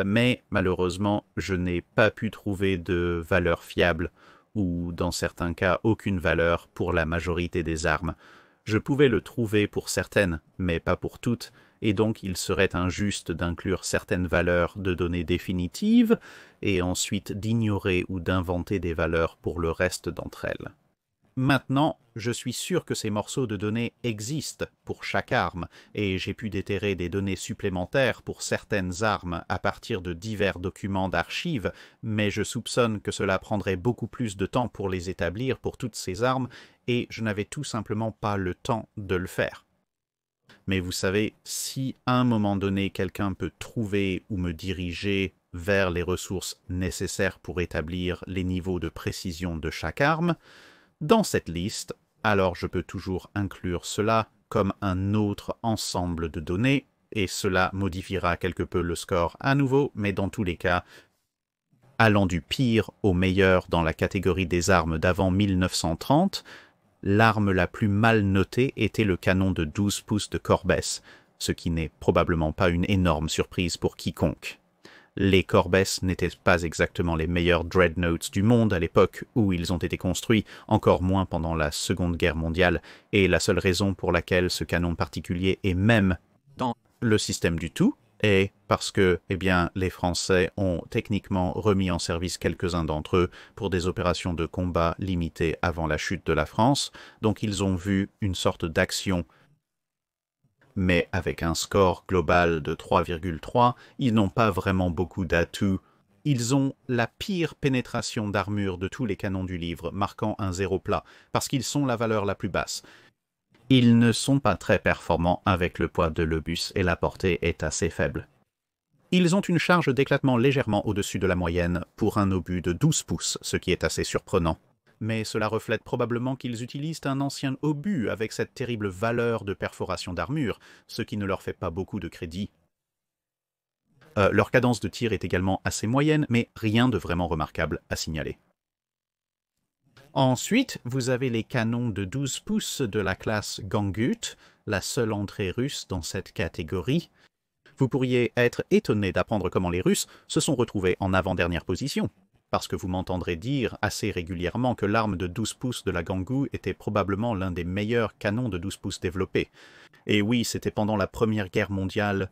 Mais malheureusement, je n'ai pas pu trouver de valeur fiable, ou dans certains cas aucune valeur pour la majorité des armes. Je pouvais le trouver pour certaines, mais pas pour toutes, et donc il serait injuste d'inclure certaines valeurs de données définitives, et ensuite d'ignorer ou d'inventer des valeurs pour le reste d'entre elles. Maintenant, je suis sûr que ces morceaux de données existent pour chaque arme, et j'ai pu déterrer des données supplémentaires pour certaines armes à partir de divers documents d'archives, mais je soupçonne que cela prendrait beaucoup plus de temps pour les établir pour toutes ces armes, et je n'avais tout simplement pas le temps de le faire. Mais vous savez, si à un moment donné quelqu'un peut trouver ou me diriger vers les ressources nécessaires pour établir les niveaux de précision de chaque arme, dans cette liste, alors je peux toujours inclure cela comme un autre ensemble de données, et cela modifiera quelque peu le score à nouveau, mais dans tous les cas, allant du pire au meilleur dans la catégorie des armes d'avant 1930, l'arme la plus mal notée était le canon de 12 pouces de Corbès, ce qui n'est probablement pas une énorme surprise pour quiconque. Les Corbès n'étaient pas exactement les meilleurs dreadnoughts du monde à l'époque où ils ont été construits, encore moins pendant la Seconde Guerre mondiale, et la seule raison pour laquelle ce canon particulier est même dans le système du tout est parce que, eh bien, les Français ont techniquement remis en service quelques-uns d'entre eux pour des opérations de combat limitées avant la chute de la France, donc ils ont vu une sorte d'action. Mais avec un score global de 3,3, ils n'ont pas vraiment beaucoup d'atouts. Ils ont la pire pénétration d'armure de tous les canons du livre, marquant un 0 plat, parce qu'ils sont la valeur la plus basse. Ils ne sont pas très performants avec le poids de l'obus et la portée est assez faible. Ils ont une charge d'éclatement légèrement au-dessus de la moyenne pour un obus de 12 pouces, ce qui est assez surprenant. Mais cela reflète probablement qu'ils utilisent un ancien obus avec cette terrible valeur de perforation d'armure, ce qui ne leur fait pas beaucoup de crédit. Leur cadence de tir est également assez moyenne, mais rien de vraiment remarquable à signaler. Ensuite, vous avez les canons de 12 pouces de la classe Gangut, la seule entrée russe dans cette catégorie. Vous pourriez être étonné d'apprendre comment les Russes se sont retrouvés en avant-dernière position, parce que vous m'entendrez dire assez régulièrement que l'arme de 12 pouces de la Gangu était probablement l'un des meilleurs canons de 12 pouces développés. Et oui, c'était pendant la Première Guerre mondiale,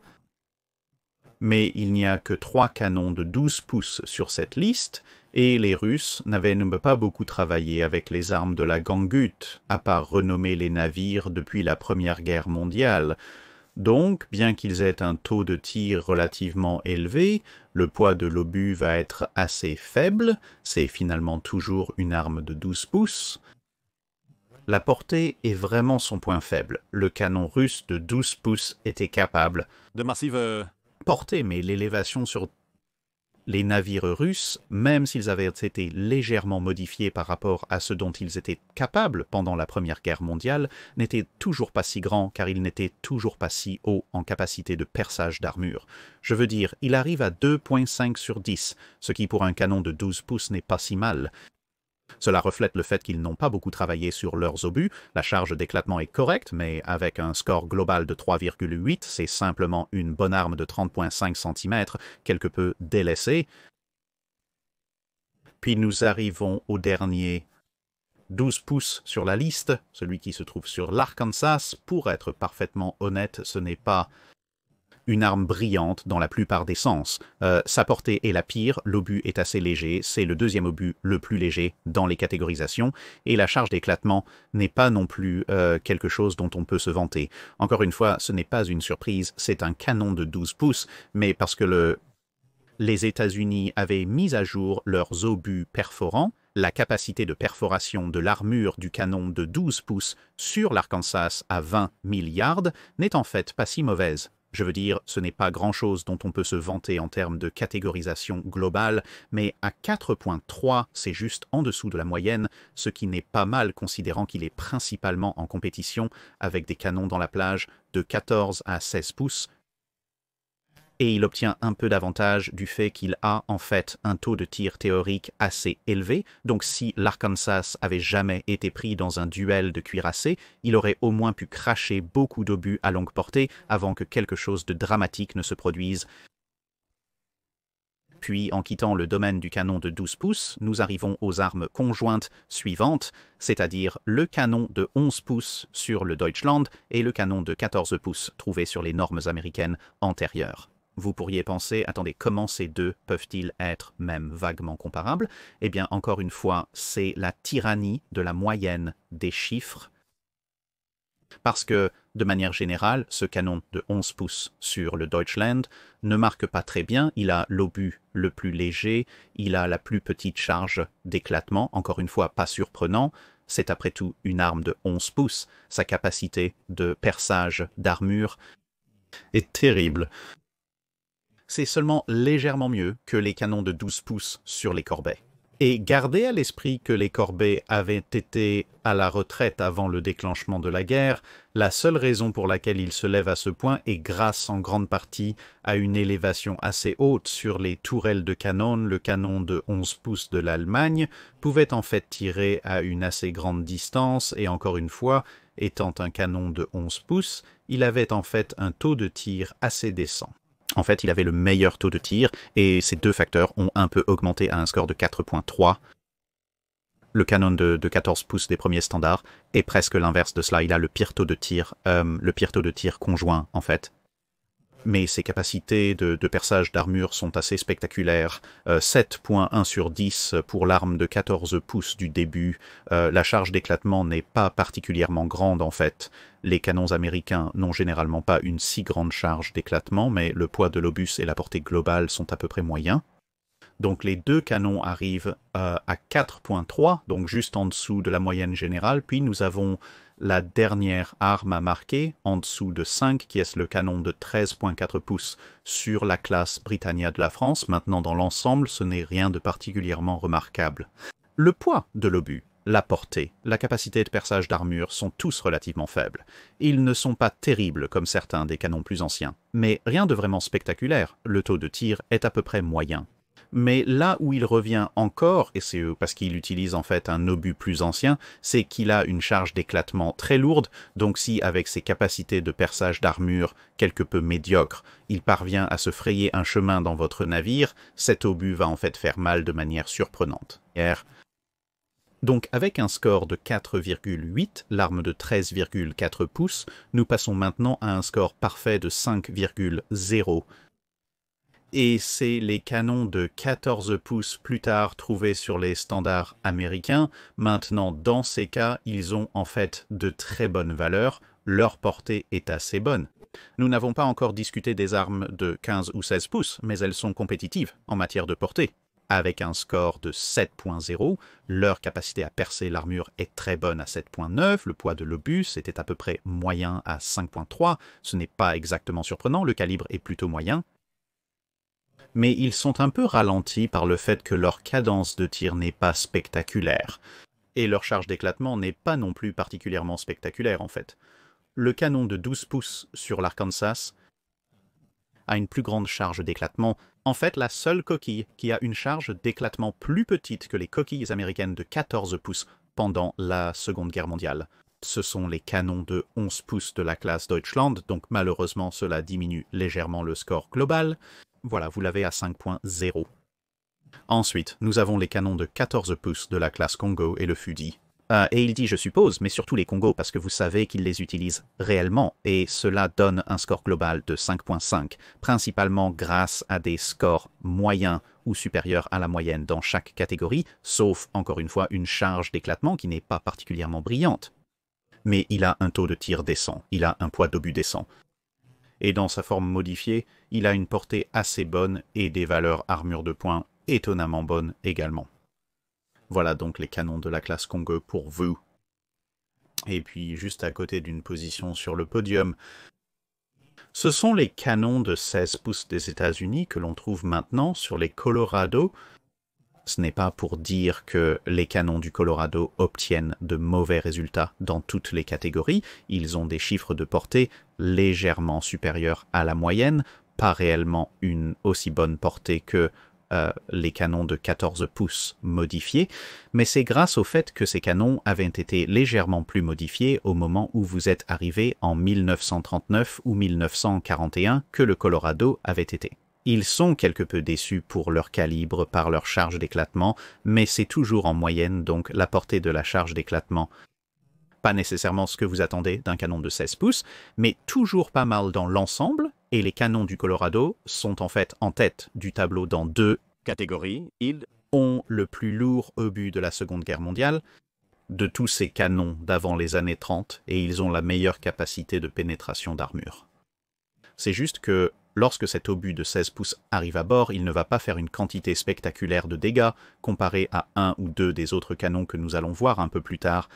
mais il n'y a que 3 canons de 12 pouces sur cette liste, et les Russes n'avaient pas beaucoup travaillé avec les armes de la Gangut, à part renommer les navires depuis la Première Guerre mondiale. Donc, bien qu'ils aient un taux de tir relativement élevé, le poids de l'obus va être assez faible, c'est finalement toujours une arme de 12 pouces. La portée est vraiment son point faible. Le canon russe de 12 pouces était capable de massive portée, mais l'élévation sur les navires russes, même s'ils avaient été légèrement modifiés par rapport à ce dont ils étaient capables pendant la Première Guerre mondiale, n'étaient toujours pas si grands car ils n'étaient toujours pas si hauts en capacité de perçage d'armure. Je veux dire, il arrive à 2,5 sur 10, ce qui pour un canon de 12 pouces n'est pas si mal. Cela reflète le fait qu'ils n'ont pas beaucoup travaillé sur leurs obus, la charge d'éclatement est correcte, mais avec un score global de 3,8, c'est simplement une bonne arme de 30,5 cm, quelque peu délaissée. Puis nous arrivons au dernier 12 pouces sur la liste, celui qui se trouve sur l'Arkansas. Pour être parfaitement honnête, ce n'est pas une arme brillante dans la plupart des sens. Sa portée est la pire, l'obus est assez léger, c'est le deuxième obus le plus léger dans les catégorisations, et la charge d'éclatement n'est pas non plus quelque chose dont on peut se vanter. Encore une fois, ce n'est pas une surprise, c'est un canon de 12 pouces, mais parce que les États-Unis avaient mis à jour leurs obus perforants, la capacité de perforation de l'armure du canon de 12 pouces sur l'Arkansas à 20 milliards n'est en fait pas si mauvaise. Je veux dire, ce n'est pas grand-chose dont on peut se vanter en termes de catégorisation globale, mais à 4,3, c'est juste en dessous de la moyenne, ce qui n'est pas mal considérant qu'il est principalement en compétition avec des canons dans la plage de 14 à 16 pouces, et il obtient un peu d'avantage du fait qu'il a en fait un taux de tir théorique assez élevé, donc si l'Arkansas avait jamais été pris dans un duel de cuirassés, il aurait au moins pu cracher beaucoup d'obus à longue portée avant que quelque chose de dramatique ne se produise. Puis, en quittant le domaine du canon de 12 pouces, nous arrivons aux armes conjointes suivantes, c'est-à-dire le canon de 11 pouces sur le Deutschland et le canon de 14 pouces trouvé sur les normes américaines antérieures. Vous pourriez penser, attendez, comment ces deux peuvent-ils être même vaguement comparables? Eh bien, encore une fois, c'est la tyrannie de la moyenne des chiffres. Parce que, de manière générale, ce canon de 11 pouces sur le Deutschland ne marque pas très bien, il a l'obus le plus léger, il a la plus petite charge d'éclatement, encore une fois pas surprenant, c'est après tout une arme de 11 pouces, sa capacité de perçage d'armure est terrible. C'est seulement légèrement mieux que les canons de 12 pouces sur les corbets. Et gardez à l'esprit que les corbets avaient été à la retraite avant le déclenchement de la guerre, la seule raison pour laquelle ils se lèvent à ce point est grâce en grande partie à une élévation assez haute sur les tourelles de canon. Le canon de 11 pouces de l'Allemagne pouvait en fait tirer à une assez grande distance et encore une fois, étant un canon de 11 pouces, il avait en fait un taux de tir assez décent. En fait, il avait le meilleur taux de tir, et ces deux facteurs ont un peu augmenté à un score de 4.3. Le canon de 14 pouces des premiers standards est presque l'inverse de cela. Il a le pire taux de tir conjoint, en fait. Mais ses capacités de perçage d'armure sont assez spectaculaires. 7.1 sur 10 pour l'arme de 14 pouces du début. La charge d'éclatement n'est pas particulièrement grande en fait. Les canons américains n'ont généralement pas une si grande charge d'éclatement, mais le poids de l'obus et la portée globale sont à peu près moyens. Donc les deux canons arrivent à 4.3, donc juste en dessous de la moyenne générale. Puis nous avons la dernière arme à marquer, en dessous de 5, qui est le canon de 13.4 pouces sur la classe Britannia de la France. Maintenant, dans l'ensemble, ce n'est rien de particulièrement remarquable. Le poids de l'obus, la portée, la capacité de perçage d'armure sont tous relativement faibles. Ils ne sont pas terribles comme certains des canons plus anciens, mais rien de vraiment spectaculaire. Le taux de tir est à peu près moyen. Mais là où il revient encore, et c'est parce qu'il utilise en fait un obus plus ancien, c'est qu'il a une charge d'éclatement très lourde, donc si avec ses capacités de perçage d'armure quelque peu médiocres, il parvient à se frayer un chemin dans votre navire, cet obus va en fait faire mal de manière surprenante. Donc avec un score de 4,8, l'arme de 13,4 pouces, nous passons maintenant à un score parfait de 5,0. Et c'est les canons de 14 pouces plus tard trouvés sur les standards américains. Maintenant, dans ces cas, ils ont en fait de très bonnes valeurs. Leur portée est assez bonne. Nous n'avons pas encore discuté des armes de 15 ou 16 pouces, mais elles sont compétitives en matière de portée. Avec un score de 7.0, leur capacité à percer l'armure est très bonne à 7.9, le poids de l'obus était à peu près moyen à 5.3, ce n'est pas exactement surprenant, le calibre est plutôt moyen. Mais ils sont un peu ralentis par le fait que leur cadence de tir n'est pas spectaculaire. Et leur charge d'éclatement n'est pas non plus particulièrement spectaculaire en fait. Le canon de 12 pouces sur l'Arkansas a une plus grande charge d'éclatement. En fait, la seule coquille qui a une charge d'éclatement plus petite que les coquilles américaines de 14 pouces pendant la Seconde Guerre mondiale, ce sont les canons de 11 pouces de la classe Deutschland, donc malheureusement cela diminue légèrement le score global. Voilà, vous l'avez à 5.0. Ensuite, nous avons les canons de 14 pouces de la classe Congo et le Fuji. Et il dit, je suppose, mais surtout les Congo, parce que vous savez qu'ils les utilisent réellement, et cela donne un score global de 5.5, principalement grâce à des scores moyens ou supérieurs à la moyenne dans chaque catégorie, sauf, encore une fois, une charge d'éclatement qui n'est pas particulièrement brillante. Mais il a un taux de tir décent, il a un poids d'obus décent. Et dans sa forme modifiée, il a une portée assez bonne et des valeurs armure de poing étonnamment bonnes également. Voilà donc les canons de la classe Congo pour vous. Et puis juste à côté d'une position sur le podium, ce sont les canons de 16 pouces des États-Unis que l'on trouve maintenant sur les Colorado. Ce n'est pas pour dire que les canons du Colorado obtiennent de mauvais résultats dans toutes les catégories. Ils ont des chiffres de portée légèrement supérieurs à la moyenne, pas réellement une aussi bonne portée que les canons de 14 pouces modifiés, mais c'est grâce au fait que ces canons avaient été légèrement plus modifiés au moment où vous êtes arrivé en 1939 ou 1941 que le Colorado avait été. Ils sont quelque peu déçus pour leur calibre par leur charge d'éclatement, mais c'est toujours en moyenne, donc la portée de la charge d'éclatement. Pas nécessairement ce que vous attendez d'un canon de 16 pouces, mais toujours pas mal dans l'ensemble, et les canons du Colorado sont en fait en tête du tableau dans deux catégories. Ils ont le plus lourd obus de la Seconde Guerre mondiale, de tous ces canons d'avant les années 30, et ils ont la meilleure capacité de pénétration d'armure. C'est juste que lorsque cet obus de 16 pouces arrive à bord, il ne va pas faire une quantité spectaculaire de dégâts comparé à un ou deux des autres canons que nous allons voir un peu plus tard,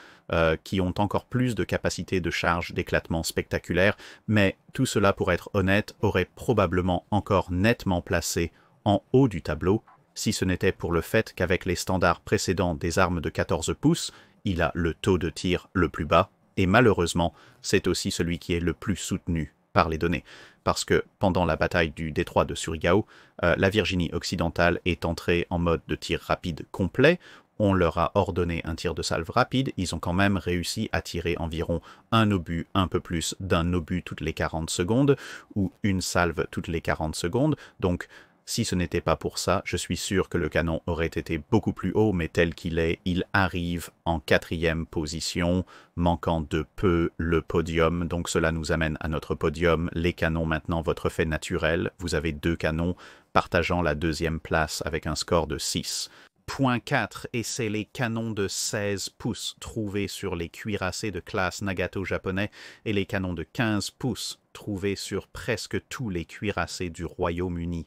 qui ont encore plus de capacité de charge d'éclatement spectaculaire, mais tout cela, pour être honnête, aurait probablement encore nettement placé en haut du tableau, si ce n'était pour le fait qu'avec les standards précédents des armes de 14 pouces, il a le taux de tir le plus bas, et malheureusement, c'est aussi celui qui est le plus soutenu par les données, parce que pendant la bataille du détroit de Surigao, la Virginie occidentale est entrée en mode de tir rapide complet, on leur a ordonné un tir de salve rapide, ils ont quand même réussi à tirer environ un obus, un peu plus d'un obus toutes les 40 secondes, ou une salve toutes les 40 secondes. Donc, si ce n'était pas pour ça, je suis sûr que le canon aurait été beaucoup plus haut, mais tel qu'il est, il arrive en 4e position, manquant de peu le podium. Donc cela nous amène à notre podium. Les canons maintenant, votre fait naturel. Vous avez 2 canons partageant la 2e place avec un score de 6. Point 4, et c'est les canons de 16 pouces trouvés sur les cuirassés de classe Nagato japonais et les canons de 15 pouces trouvés sur presque tous les cuirassés du Royaume-Uni.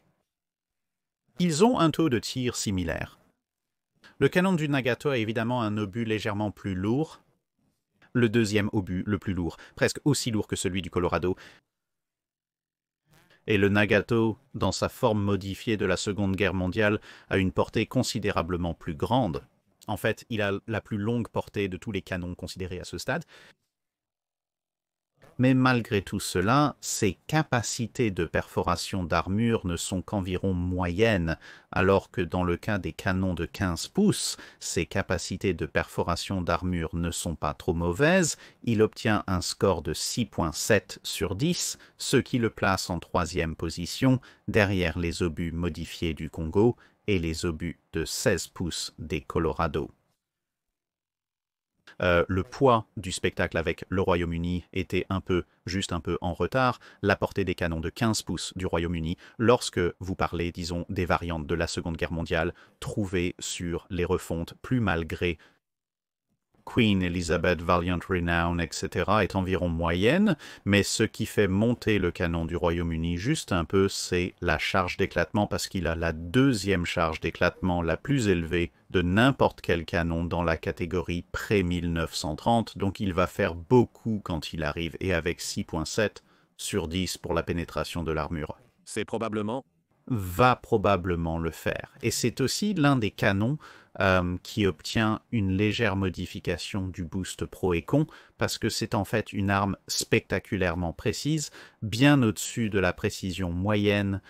Ils ont un taux de tir similaire. Le canon du Nagato a évidemment un obus légèrement plus lourd. Le 2e obus le plus lourd, presque aussi lourd que celui du Colorado. Et le Nagato, dans sa forme modifiée de la Seconde Guerre mondiale, a une portée considérablement plus grande. En fait, il a la plus longue portée de tous les canons considérés à ce stade. Mais malgré tout cela, ses capacités de perforation d'armure ne sont qu'environ moyennes, alors que dans le cas des canons de 15 pouces, ses capacités de perforation d'armure ne sont pas trop mauvaises. Il obtient un score de 6.7 sur 10, ce qui le place en 3e position, derrière les obus modifiés du Congo et les obus de 16 pouces des Colorado. Le poids du spectacle avec le Royaume-Uni était juste un peu en retard. La portée des canons de 15 pouces du Royaume-Uni, lorsque vous parlez, disons, des variantes de la Seconde Guerre mondiale, trouvées sur les refontes, plus malgré Queen Elizabeth, Valiant Renown, etc., est environ moyenne, mais ce qui fait monter le canon du Royaume-Uni juste un peu, c'est la charge d'éclatement, parce qu'il a la 2e charge d'éclatement la plus élevée de n'importe quel canon dans la catégorie pré-1930, donc il va faire beaucoup quand il arrive, et avec 6.7 sur 10 pour la pénétration de l'armure. C'est probablement... Va probablement le faire. Et c'est aussi l'un des canons qui obtient une légère modification du boost pro et con, parce que c'est en fait une arme spectaculairement précise, bien au-dessus de la précision moyenne,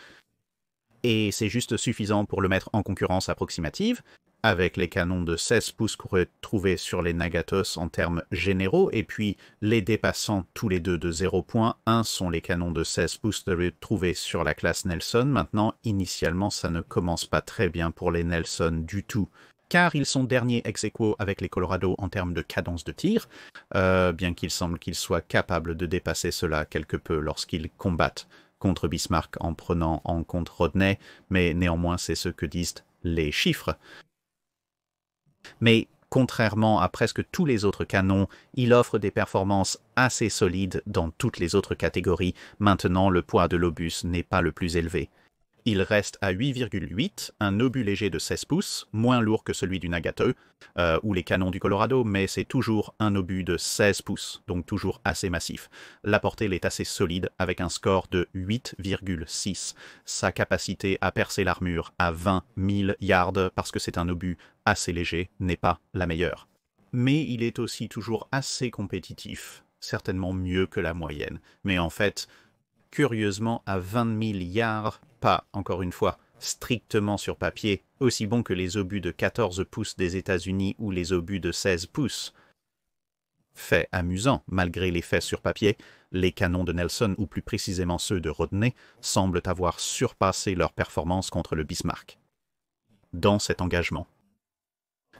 et c'est juste suffisant pour le mettre en concurrence approximative, avec les canons de 16 pouces qu'on retrouvait sur les Nagatos en termes généraux, et puis les dépassant tous les deux de 0.1 sont les canons de 16 pouces retrouvés sur la classe Nelson. Maintenant, initialement, ça ne commence pas très bien pour les Nelson du tout, car ils sont derniers ex aequo avec les Colorado en termes de cadence de tir, bien qu'il semble qu'ils soient capables de dépasser cela quelque peu lorsqu'ils combattent contre Bismarck en prenant en compte Rodney, mais néanmoins c'est ce que disent les chiffres. Mais contrairement à presque tous les autres canons, il offre des performances assez solides dans toutes les autres catégories. Maintenant, le poids de l'obus n'est pas le plus élevé. Il reste à 8,8, un obus léger de 16 pouces, moins lourd que celui du Nagato ou les canons du Colorado, mais c'est toujours un obus de 16 pouces, donc toujours assez massif. La portée est assez solide avec un score de 8,6. Sa capacité à percer l'armure à 20 000 yards, parce que c'est un obus assez léger, n'est pas la meilleure. Mais il est aussi toujours assez compétitif, certainement mieux que la moyenne. Mais en fait, curieusement, à 20 000 yards, pas, encore une fois, strictement sur papier, aussi bon que les obus de 14 pouces des États-Unis ou les obus de 16 pouces. Fait amusant, malgré les faits sur papier, les canons de Nelson, ou plus précisément ceux de Rodney, semblent avoir surpassé leur performance contre le Bismarck dans cet engagement.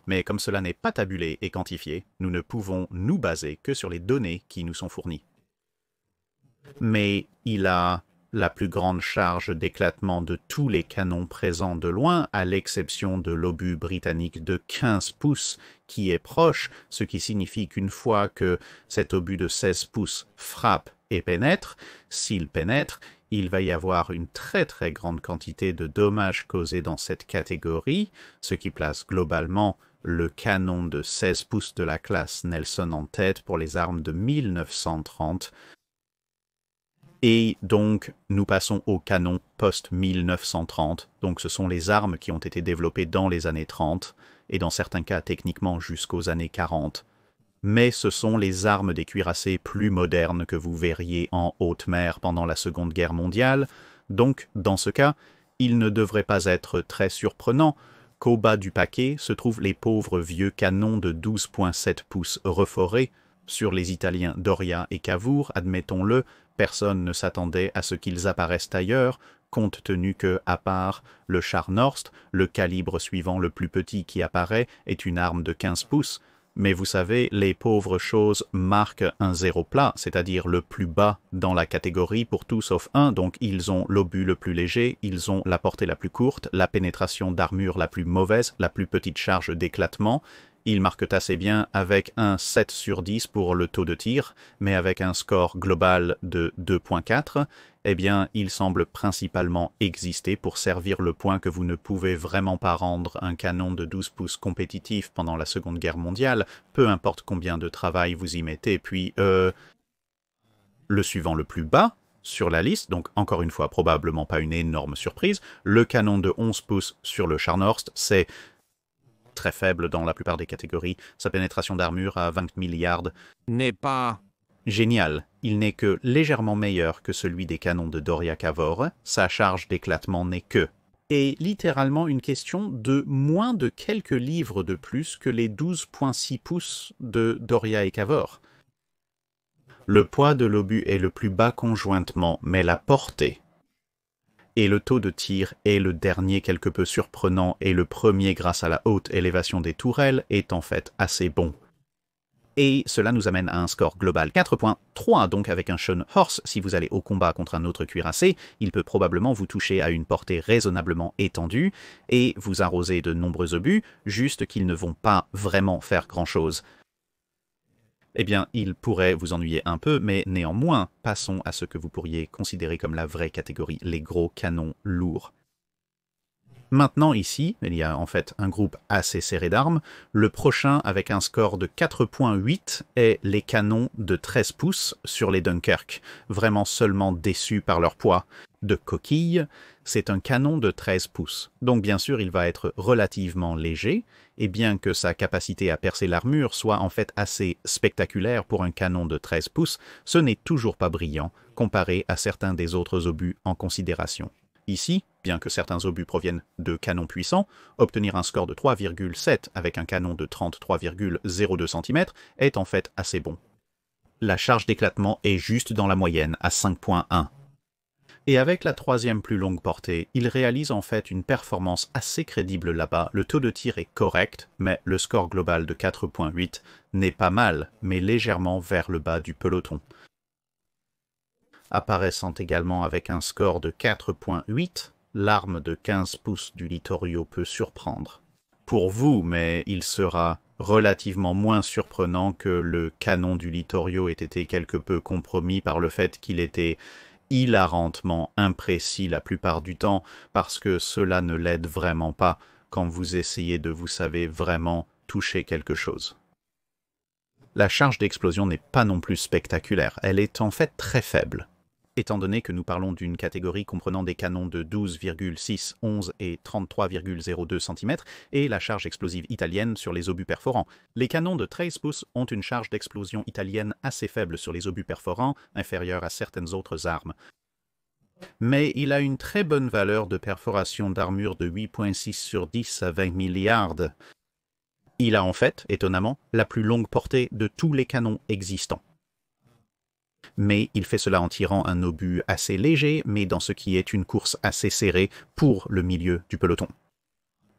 Mais comme cela n'est pas tabulé et quantifié, nous ne pouvons nous baser que sur les données qui nous sont fournies. Mais il a la plus grande charge d'éclatement de tous les canons présents de loin, à l'exception de l'obus britannique de 15 pouces qui est proche, ce qui signifie qu'une fois que cet obus de 16 pouces frappe et pénètre, s'il pénètre, il va y avoir une très très grande quantité de dommages causés dans cette catégorie, ce qui place globalement le canon de 16 pouces de la classe Nelson en tête pour les armes de 1930. Et donc, nous passons au canon post-1930. Donc, ce sont les armes qui ont été développées dans les années 30, et dans certains cas, techniquement, jusqu'aux années 40. Mais ce sont les armes des cuirassés plus modernes que vous verriez en haute mer pendant la Seconde Guerre mondiale. Donc, dans ce cas, il ne devrait pas être très surprenant qu'au bas du paquet se trouvent les pauvres vieux canons de 12,7 pouces reforés sur les Italiens Doria et Cavour, admettons-le, personne ne s'attendait à ce qu'ils apparaissent ailleurs, compte tenu que, à part le Scharnhorst, le calibre suivant le plus petit qui apparaît est une arme de 15 pouces. Mais vous savez, les pauvres choses marquent un zéro plat, c'est-à-dire le plus bas dans la catégorie pour tout sauf un, donc ils ont l'obus le plus léger, ils ont la portée la plus courte, la pénétration d'armure la plus mauvaise, la plus petite charge d'éclatement. Ils marquent assez bien avec un 7 sur 10 pour le taux de tir, mais avec un score global de 2,4, eh bien, ils semblent principalement exister pour servir le point que vous ne pouvez vraiment pas rendre un canon de 12 pouces compétitif pendant la Seconde Guerre mondiale, peu importe combien de travail vous y mettez. Puis, le suivant le plus bas sur la liste, donc encore une fois probablement pas une énorme surprise, le canon de 11 pouces sur le Scharnhorst, c'est très faible dans la plupart des catégories. Sa pénétration d'armure à 20 milliards n'est pas génial. Il n'est que légèrement meilleur que celui des canons de Doria Cavour. Sa charge d'éclatement n'est que. Et littéralement une question de moins de quelques livres de plus que les 12,6 pouces de Doria et Cavour. Le poids de l'obus est le plus bas conjointement, mais la portée et le taux de tir est le dernier quelque peu surprenant et le premier grâce à la haute élévation des tourelles est en fait assez bon. Et cela nous amène à un score global 4.3, donc avec un Scharnhorst, si vous allez au combat contre un autre cuirassé, il peut probablement vous toucher à une portée raisonnablement étendue et vous arroser de nombreux obus, juste qu'ils ne vont pas vraiment faire grand-chose. Eh bien, il pourrait vous ennuyer un peu, mais néanmoins, passons à ce que vous pourriez considérer comme la vraie catégorie, les gros canons lourds. Maintenant ici, il y a en fait un groupe assez serré d'armes. Le prochain, avec un score de 4.8, est les canons de 13 pouces sur les Dunkerque, vraiment seulement déçus par leur poids. De coquille, c'est un canon de 13 pouces. Donc bien sûr, il va être relativement léger, et bien que sa capacité à percer l'armure soit en fait assez spectaculaire pour un canon de 13 pouces, ce n'est toujours pas brillant comparé à certains des autres obus en considération. Ici, bien que certains obus proviennent de canons puissants, obtenir un score de 3,7 avec un canon de 33,02 cm est en fait assez bon. La charge d'éclatement est juste dans la moyenne, à 5,1. Et avec la troisième plus longue portée, il réalise en fait une performance assez crédible là-bas. Le taux de tir est correct, mais le score global de 4,8 n'est pas mal, mais légèrement vers le bas du peloton. Apparaissant également avec un score de 4,8, l'arme de 15 pouces du Littorio peut surprendre. Pour vous, mais il sera relativement moins surprenant que le canon du Littorio ait été quelque peu compromis par le fait qu'il était hilarantement imprécis la plupart du temps, parce que cela ne l'aide vraiment pas quand vous essayez de, vous savez, vraiment toucher quelque chose. La charge d'explosion n'est pas non plus spectaculaire, elle est en fait très faible. Étant donné que nous parlons d'une catégorie comprenant des canons de 12,6, 11 et 33,02 cm et la charge explosive italienne sur les obus perforants. Les canons de 13 pouces ont une charge d'explosion italienne assez faible sur les obus perforants, inférieure à certaines autres armes. Mais il a une très bonne valeur de perforation d'armure de 8,6 sur 10 à 20 milliards. Il a en fait, étonnamment, la plus longue portée de tous les canons existants. Mais il fait cela en tirant un obus assez léger, mais dans ce qui est une course assez serrée pour le milieu du peloton.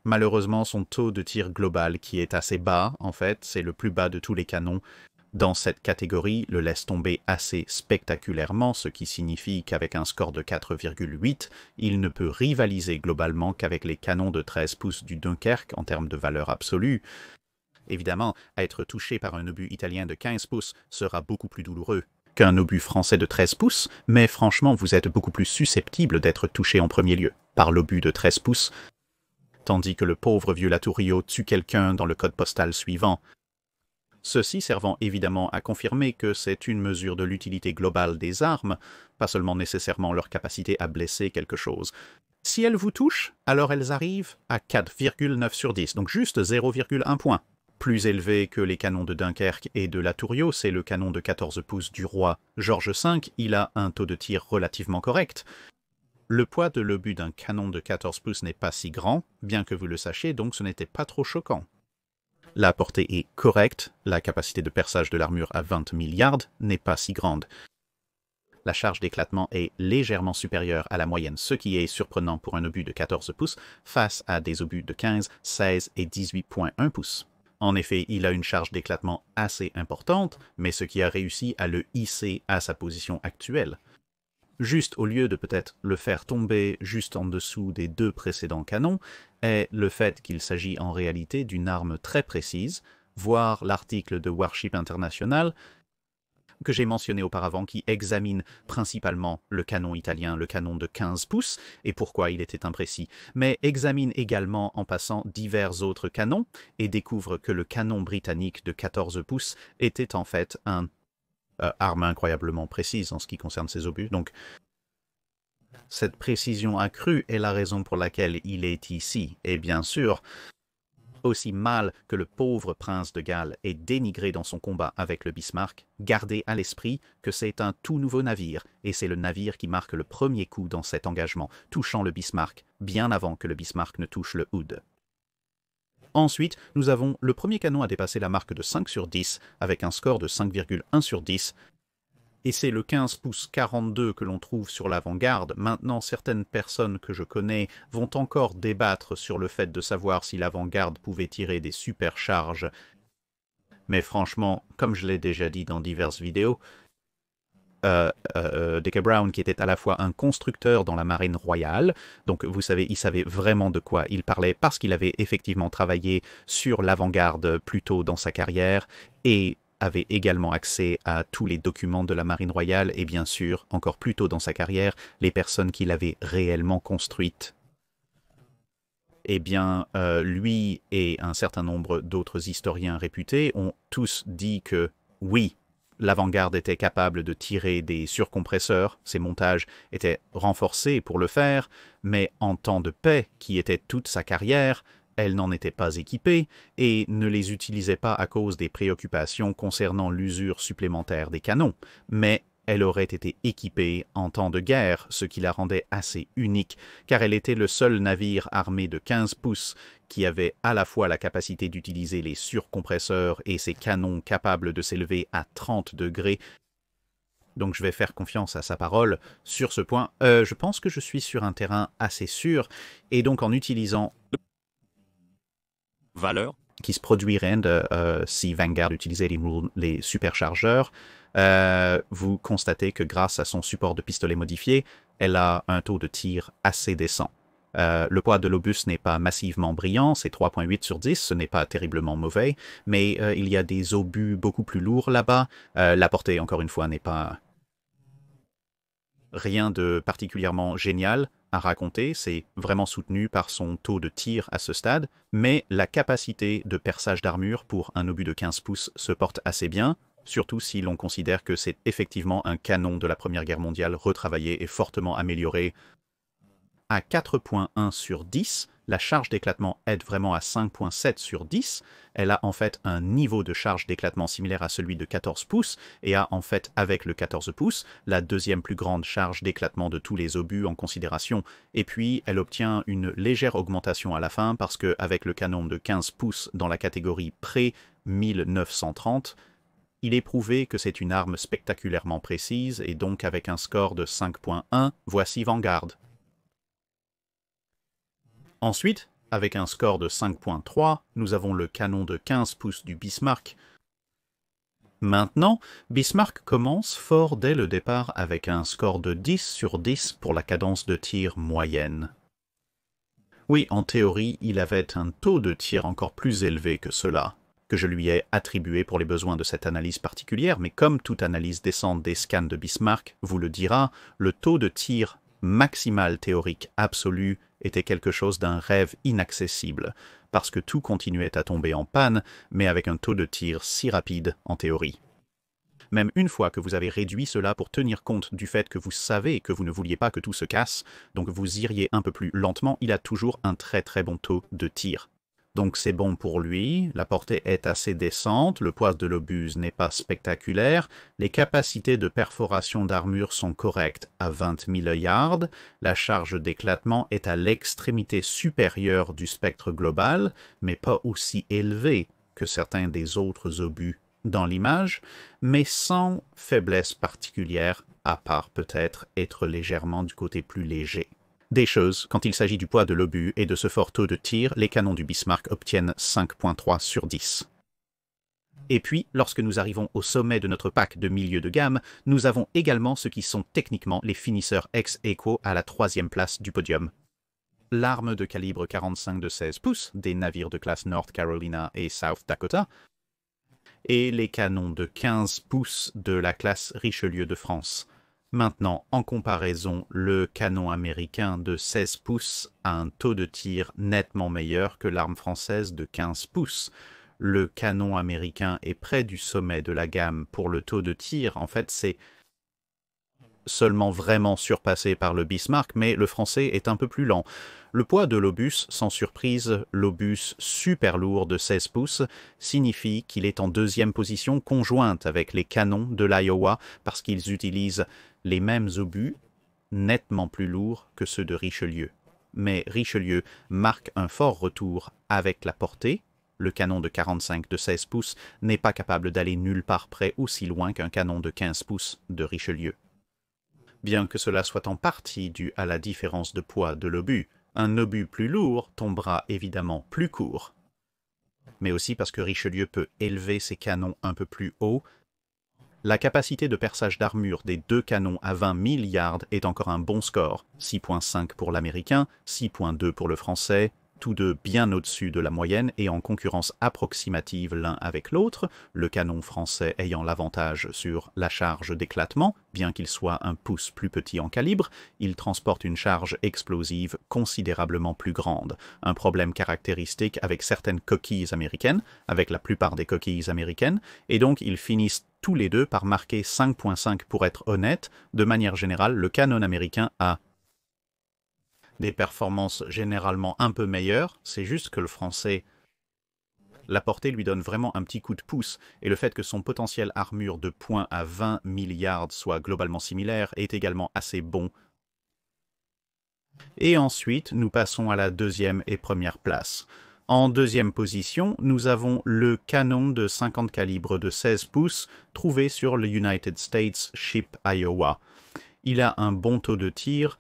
Malheureusement, son taux de tir global, qui est assez bas, en fait, c'est le plus bas de tous les canons dans cette catégorie, le laisse tomber assez spectaculairement, ce qui signifie qu'avec un score de 4,8, il ne peut rivaliser globalement qu'avec les canons de 13 pouces du Dunkerque en termes de valeur absolue. Évidemment, être touché par un obus italien de 15 pouces sera beaucoup plus douloureux qu'un obus français de 13 pouces, mais franchement, vous êtes beaucoup plus susceptible d'être touché en premier lieu par l'obus de 13 pouces, tandis que le pauvre vieux Latourio tue quelqu'un dans le code postal suivant. Ceci servant évidemment à confirmer que c'est une mesure de l'utilité globale des armes, pas seulement nécessairement leur capacité à blesser quelque chose. Si elles vous touchent, alors elles arrivent à 4,9 sur 10, donc juste 0,1 point. Plus élevé que les canons de Dunkerque et de Latourio, c'est le canon de 14 pouces du roi George V, il a un taux de tir relativement correct. Le poids de l'obus d'un canon de 14 pouces n'est pas si grand, bien que vous le sachiez, donc ce n'était pas trop choquant. La portée est correcte, la capacité de perçage de l'armure à 20 milliards n'est pas si grande. La charge d'éclatement est légèrement supérieure à la moyenne, ce qui est surprenant pour un obus de 14 pouces face à des obus de 15, 16 et 18,1 pouces. En effet, il a une charge d'éclatement assez importante, mais ce qui a réussi à le hisser à sa position actuelle. Juste au lieu de peut-être le faire tomber juste en dessous des deux précédents canons, est le fait qu'il s'agit en réalité d'une arme très précise, voire l'article de Warship International que j'ai mentionné auparavant qui examine principalement le canon italien, le canon de 15 pouces, et pourquoi il était imprécis, mais examine également en passant divers autres canons et découvre que le canon britannique de 14 pouces était en fait un arme incroyablement précise en ce qui concerne ses obus. Donc, cette précision accrue est la raison pour laquelle il est ici. Et bien sûr, aussi mal que le pauvre prince de Galles est dénigré dans son combat avec le Bismarck, gardez à l'esprit que c'est un tout nouveau navire, et c'est le navire qui marque le premier coup dans cet engagement, touchant le Bismarck, bien avant que le Bismarck ne touche le Hood. Ensuite, nous avons le premier canon à dépasser la marque de 5 sur 10, avec un score de 5,1 sur 10, et c'est le 15 pouces 42 que l'on trouve sur l'avant-garde. Maintenant, certaines personnes que je connais vont encore débattre sur le fait de savoir si l'avant-garde pouvait tirer des supercharges. Mais franchement, comme je l'ai déjà dit dans diverses vidéos, Decker Brown, qui était à la fois un constructeur dans la marine royale, donc vous savez, il savait vraiment de quoi il parlait parce qu'il avait effectivement travaillé sur l'avant-garde plus tôt dans sa carrière et avait également accès à tous les documents de la marine royale et bien sûr, encore plus tôt dans sa carrière, les personnes qu'il avait réellement construites. Eh bien, lui et un certain nombre d'autres historiens réputés ont tous dit que oui, l'avant-garde était capable de tirer des surcompresseurs, ses montages étaient renforcés pour le faire, mais en temps de paix, qui était toute sa carrière, elle n'en était pas équipée et ne les utilisait pas à cause des préoccupations concernant l'usure supplémentaire des canons, mais elle aurait été équipée en temps de guerre, ce qui la rendait assez unique, car elle était le seul navire armé de 15 pouces qui avait à la fois la capacité d'utiliser les surcompresseurs et ses canons capables de s'élever à 30 degrés. Donc je vais faire confiance à sa parole sur ce point. Je pense que je suis sur un terrain assez sûr, et donc en utilisant valeur qui se produirait si Vanguard utilisait les superchargeurs, vous constatez que grâce à son support de pistolet modifié, elle a un taux de tir assez décent. Le poids de l'obus n'est pas massivement brillant, c'est 3,8 sur 10, ce n'est pas terriblement mauvais, mais il y a des obus beaucoup plus lourds là-bas. La portée, encore une fois, n'est pas rien de particulièrement génial à raconter, c'est vraiment soutenu par son taux de tir à ce stade, mais la capacité de perçage d'armure pour un obus de 15 pouces se porte assez bien, surtout si l'on considère que c'est effectivement un canon de la Première Guerre mondiale retravaillé et fortement amélioré. À 4,1 sur 10, la charge d'éclatement aide vraiment à 5,7 sur 10. Elle a en fait un niveau de charge d'éclatement similaire à celui de 14 pouces et a en fait, avec le 14 pouces, la deuxième plus grande charge d'éclatement de tous les obus en considération. Et puis, elle obtient une légère augmentation à la fin parce qu'avec le canon de 15 pouces dans la catégorie pré-1930, il est prouvé que c'est une arme spectaculairement précise et donc avec un score de 5,1, voici Vanguard. Ensuite, avec un score de 5,3, nous avons le canon de 15 pouces du Bismarck. Maintenant, Bismarck commence fort dès le départ avec un score de 10 sur 10 pour la cadence de tir moyenne. Oui, en théorie, il avait un taux de tir encore plus élevé que cela, que je lui ai attribué pour les besoins de cette analyse particulière, mais comme toute analyse décente des scans de Bismarck vous le dira, le taux de tir maximal théorique absolu était quelque chose d'un rêve inaccessible, parce que tout continuait à tomber en panne, mais avec un taux de tir si rapide en théorie. Même une fois que vous avez réduit cela pour tenir compte du fait que vous savez que vous ne vouliez pas que tout se casse, donc vous iriez un peu plus lentement, il a toujours un très très bon taux de tir. Donc c'est bon pour lui, la portée est assez décente, le poids de l'obus n'est pas spectaculaire, les capacités de perforation d'armure sont correctes à 20 000 yards, la charge d'éclatement est à l'extrémité supérieure du spectre global, mais pas aussi élevée que certains des autres obus dans l'image, mais sans faiblesse particulière, à part peut-être être légèrement du côté plus léger. Des choses, quand il s'agit du poids de l'obus et de ce fort taux de tir, les canons du Bismarck obtiennent 5.3 sur 10. Et puis, lorsque nous arrivons au sommet de notre pack de milieu de gamme, nous avons également ce qui sont techniquement les finisseurs ex aequo à la 3e place du podium. L'arme de calibre 45 de 16 pouces des navires de classe North Carolina et South Dakota, et les canons de 15 pouces de la classe Richelieu de France. Maintenant, en comparaison, le canon américain de 16 pouces a un taux de tir nettement meilleur que l'arme française de 15 pouces. Le canon américain est près du sommet de la gamme pour le taux de tir. En fait, c'est seulement vraiment surpassé par le Bismarck, mais le français est un peu plus lent. Le poids de l'obus, sans surprise, l'obus super lourd de 16 pouces, signifie qu'il est en 2e position conjointe avec les canons de l'Iowa parce qu'ils utilisent les mêmes obus nettement plus lourds que ceux de Richelieu. Mais Richelieu marque un fort retour avec la portée. Le canon de 45 de 16 pouces n'est pas capable d'aller nulle part près aussi loin qu'un canon de 15 pouces de Richelieu. Bien que cela soit en partie dû à la différence de poids de l'obus, un obus plus lourd tombera évidemment plus court. Mais aussi parce que Richelieu peut élever ses canons un peu plus haut. La capacité de perçage d'armure des 2 canons à 20 000 yards est encore un bon score, 6.5 pour l'américain, 6.2 pour le français, tous deux bien au-dessus de la moyenne et en concurrence approximative l'un avec l'autre, le canon français ayant l'avantage sur la charge d'éclatement, bien qu'il soit un pouce plus petit en calibre, il transporte une charge explosive considérablement plus grande, un problème caractéristique avec certaines coquilles américaines, avec la plupart des coquilles américaines, et donc ils finissent tous les deux par marquer 5.5 pour être honnête. De manière générale, le canon américain a des performances généralement un peu meilleures, c'est juste que le français, la portée lui donne vraiment un petit coup de pouce, et le fait que son potentiel armure de points à 20 milliards soit globalement similaire est également assez bon. Et ensuite, nous passons à la 2e et 1re place. En 2e position, nous avons le canon de 50 calibre de 16 pouces trouvé sur le United States Ship Iowa. Il a un bon taux de tir.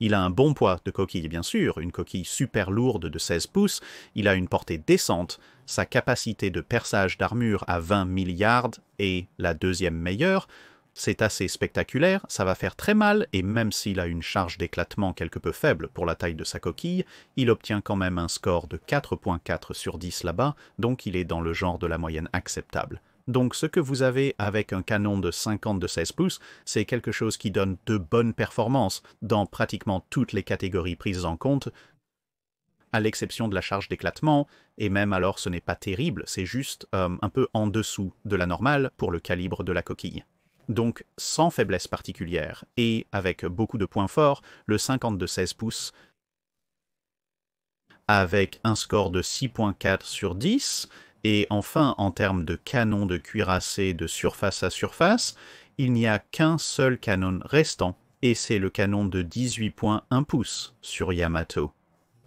Il a un bon poids de coquille, bien sûr, une coquille super lourde de 16 pouces, il a une portée décente, sa capacité de perçage d'armure à 20 milliards est la 2e meilleure, c'est assez spectaculaire, ça va faire très mal, et même s'il a une charge d'éclatement quelque peu faible pour la taille de sa coquille, il obtient quand même un score de 4.4 sur 10 là-bas, donc il est dans le genre de la moyenne acceptable. Donc ce que vous avez avec un canon de 50 de 16 pouces, c'est quelque chose qui donne de bonnes performances dans pratiquement toutes les catégories prises en compte, à l'exception de la charge d'éclatement, et même alors ce n'est pas terrible, c'est juste un peu en dessous de la normale pour le calibre de la coquille. Donc sans faiblesse particulière, et avec beaucoup de points forts, le 50 de 16 pouces, avec un score de 6.4 sur 10, et enfin, en termes de canon de cuirassé de surface à surface, il n'y a qu'un seul canon restant, et c'est le canon de 18.1 pouces sur Yamato.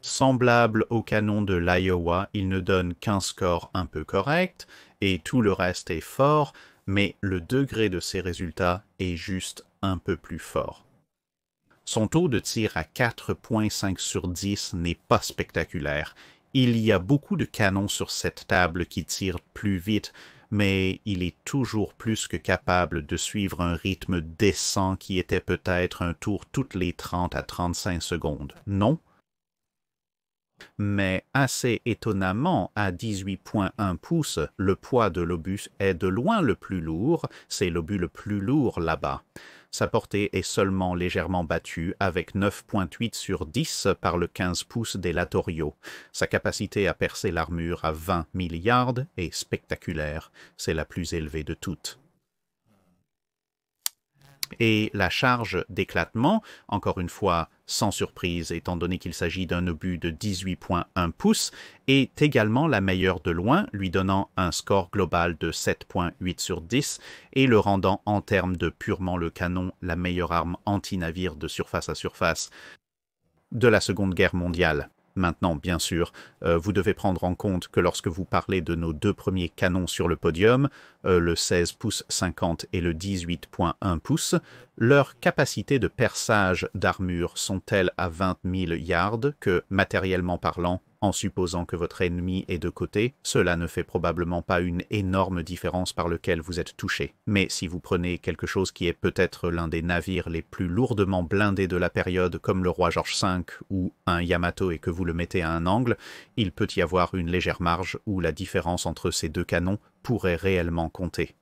Semblable au canon de l'Iowa, il ne donne qu'un score un peu correct, et tout le reste est fort, mais le degré de ces résultats est juste un peu plus fort. Son taux de tir à 4.5 sur 10 n'est pas spectaculaire. Il y a beaucoup de canons sur cette table qui tirent plus vite, mais il est toujours plus que capable de suivre un rythme décent qui était peut-être un tour toutes les 30 à 35 secondes, non? Mais assez étonnamment, à 18.1 pouces, le poids de l'obus est de loin le plus lourd, c'est l'obus le plus lourd là-bas. Sa portée est seulement légèrement battue avec 9.8 sur 10 par le 15 pouces des Latorio. Sa capacité à percer l'armure à 20 milliards est spectaculaire, c'est la plus élevée de toutes. Et la charge d'éclatement, encore une fois, sans surprise étant donné qu'il s'agit d'un obus de 18,1 pouces, est également la meilleure de loin, lui donnant un score global de 7,8 sur 10 et le rendant en termes de purement le canon la meilleure arme anti-navire de surface à surface de la Seconde Guerre mondiale. Maintenant, bien sûr, vous devez prendre en compte que lorsque vous parlez de nos deux premiers canons sur le podium, le 16 pouces 50 et le 18,1 pouces, leurs capacités de perçage d'armure sont telles à 20 000 yards que, matériellement parlant, en supposant que votre ennemi est de côté, cela ne fait probablement pas une énorme différence par lequel vous êtes touché. Mais si vous prenez quelque chose qui est peut-être l'un des navires les plus lourdement blindés de la période, comme le Roi George V ou un Yamato, et que vous le mettez à un angle, il peut y avoir une légère marge où la différence entre ces deux canons pourrait réellement compter.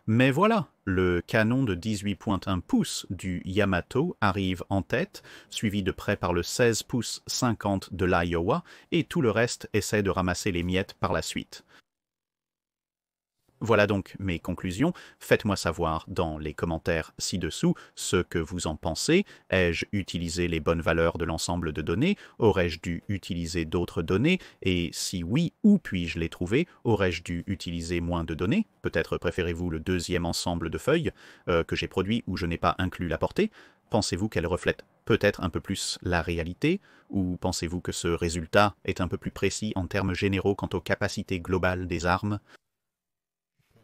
Mais voilà, le canon de 18,1 pouces du Yamato arrive en tête, suivi de près par le 16 pouces 50 de l'Iowa, et tout le reste essaie de ramasser les miettes par la suite. Voilà donc mes conclusions. Faites-moi savoir dans les commentaires ci-dessous ce que vous en pensez. Ai-je utilisé les bonnes valeurs de l'ensemble de données? Aurais-je dû utiliser d'autres données? Et si oui, où puis-je les trouver? Aurais-je dû utiliser moins de données? Peut-être préférez-vous le deuxième ensemble de feuilles que j'ai produit où je n'ai pas inclus la portée? Pensez-vous qu'elle reflète peut-être un peu plus la réalité? Ou pensez-vous que ce résultat est un peu plus précis en termes généraux quant aux capacités globales des armes?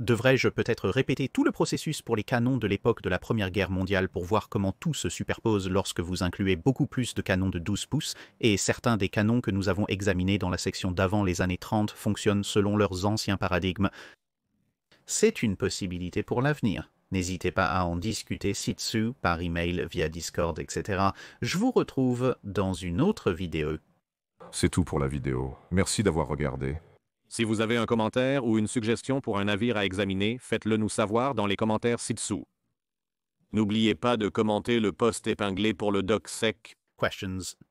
Devrais-je peut-être répéter tout le processus pour les canons de l'époque de la Première Guerre mondiale pour voir comment tout se superpose lorsque vous incluez beaucoup plus de canons de 12 pouces et certains des canons que nous avons examinés dans la section d'avant les années 30 fonctionnent selon leurs anciens paradigmes? C'est une possibilité pour l'avenir. N'hésitez pas à en discuter ci-dessous, par email, via Discord, etc. Je vous retrouve dans une autre vidéo. C'est tout pour la vidéo. Merci d'avoir regardé. Si vous avez un commentaire ou une suggestion pour un navire à examiner, faites-le nous savoir dans les commentaires ci-dessous. N'oubliez pas de commenter le post épinglé pour le doc sec. Questions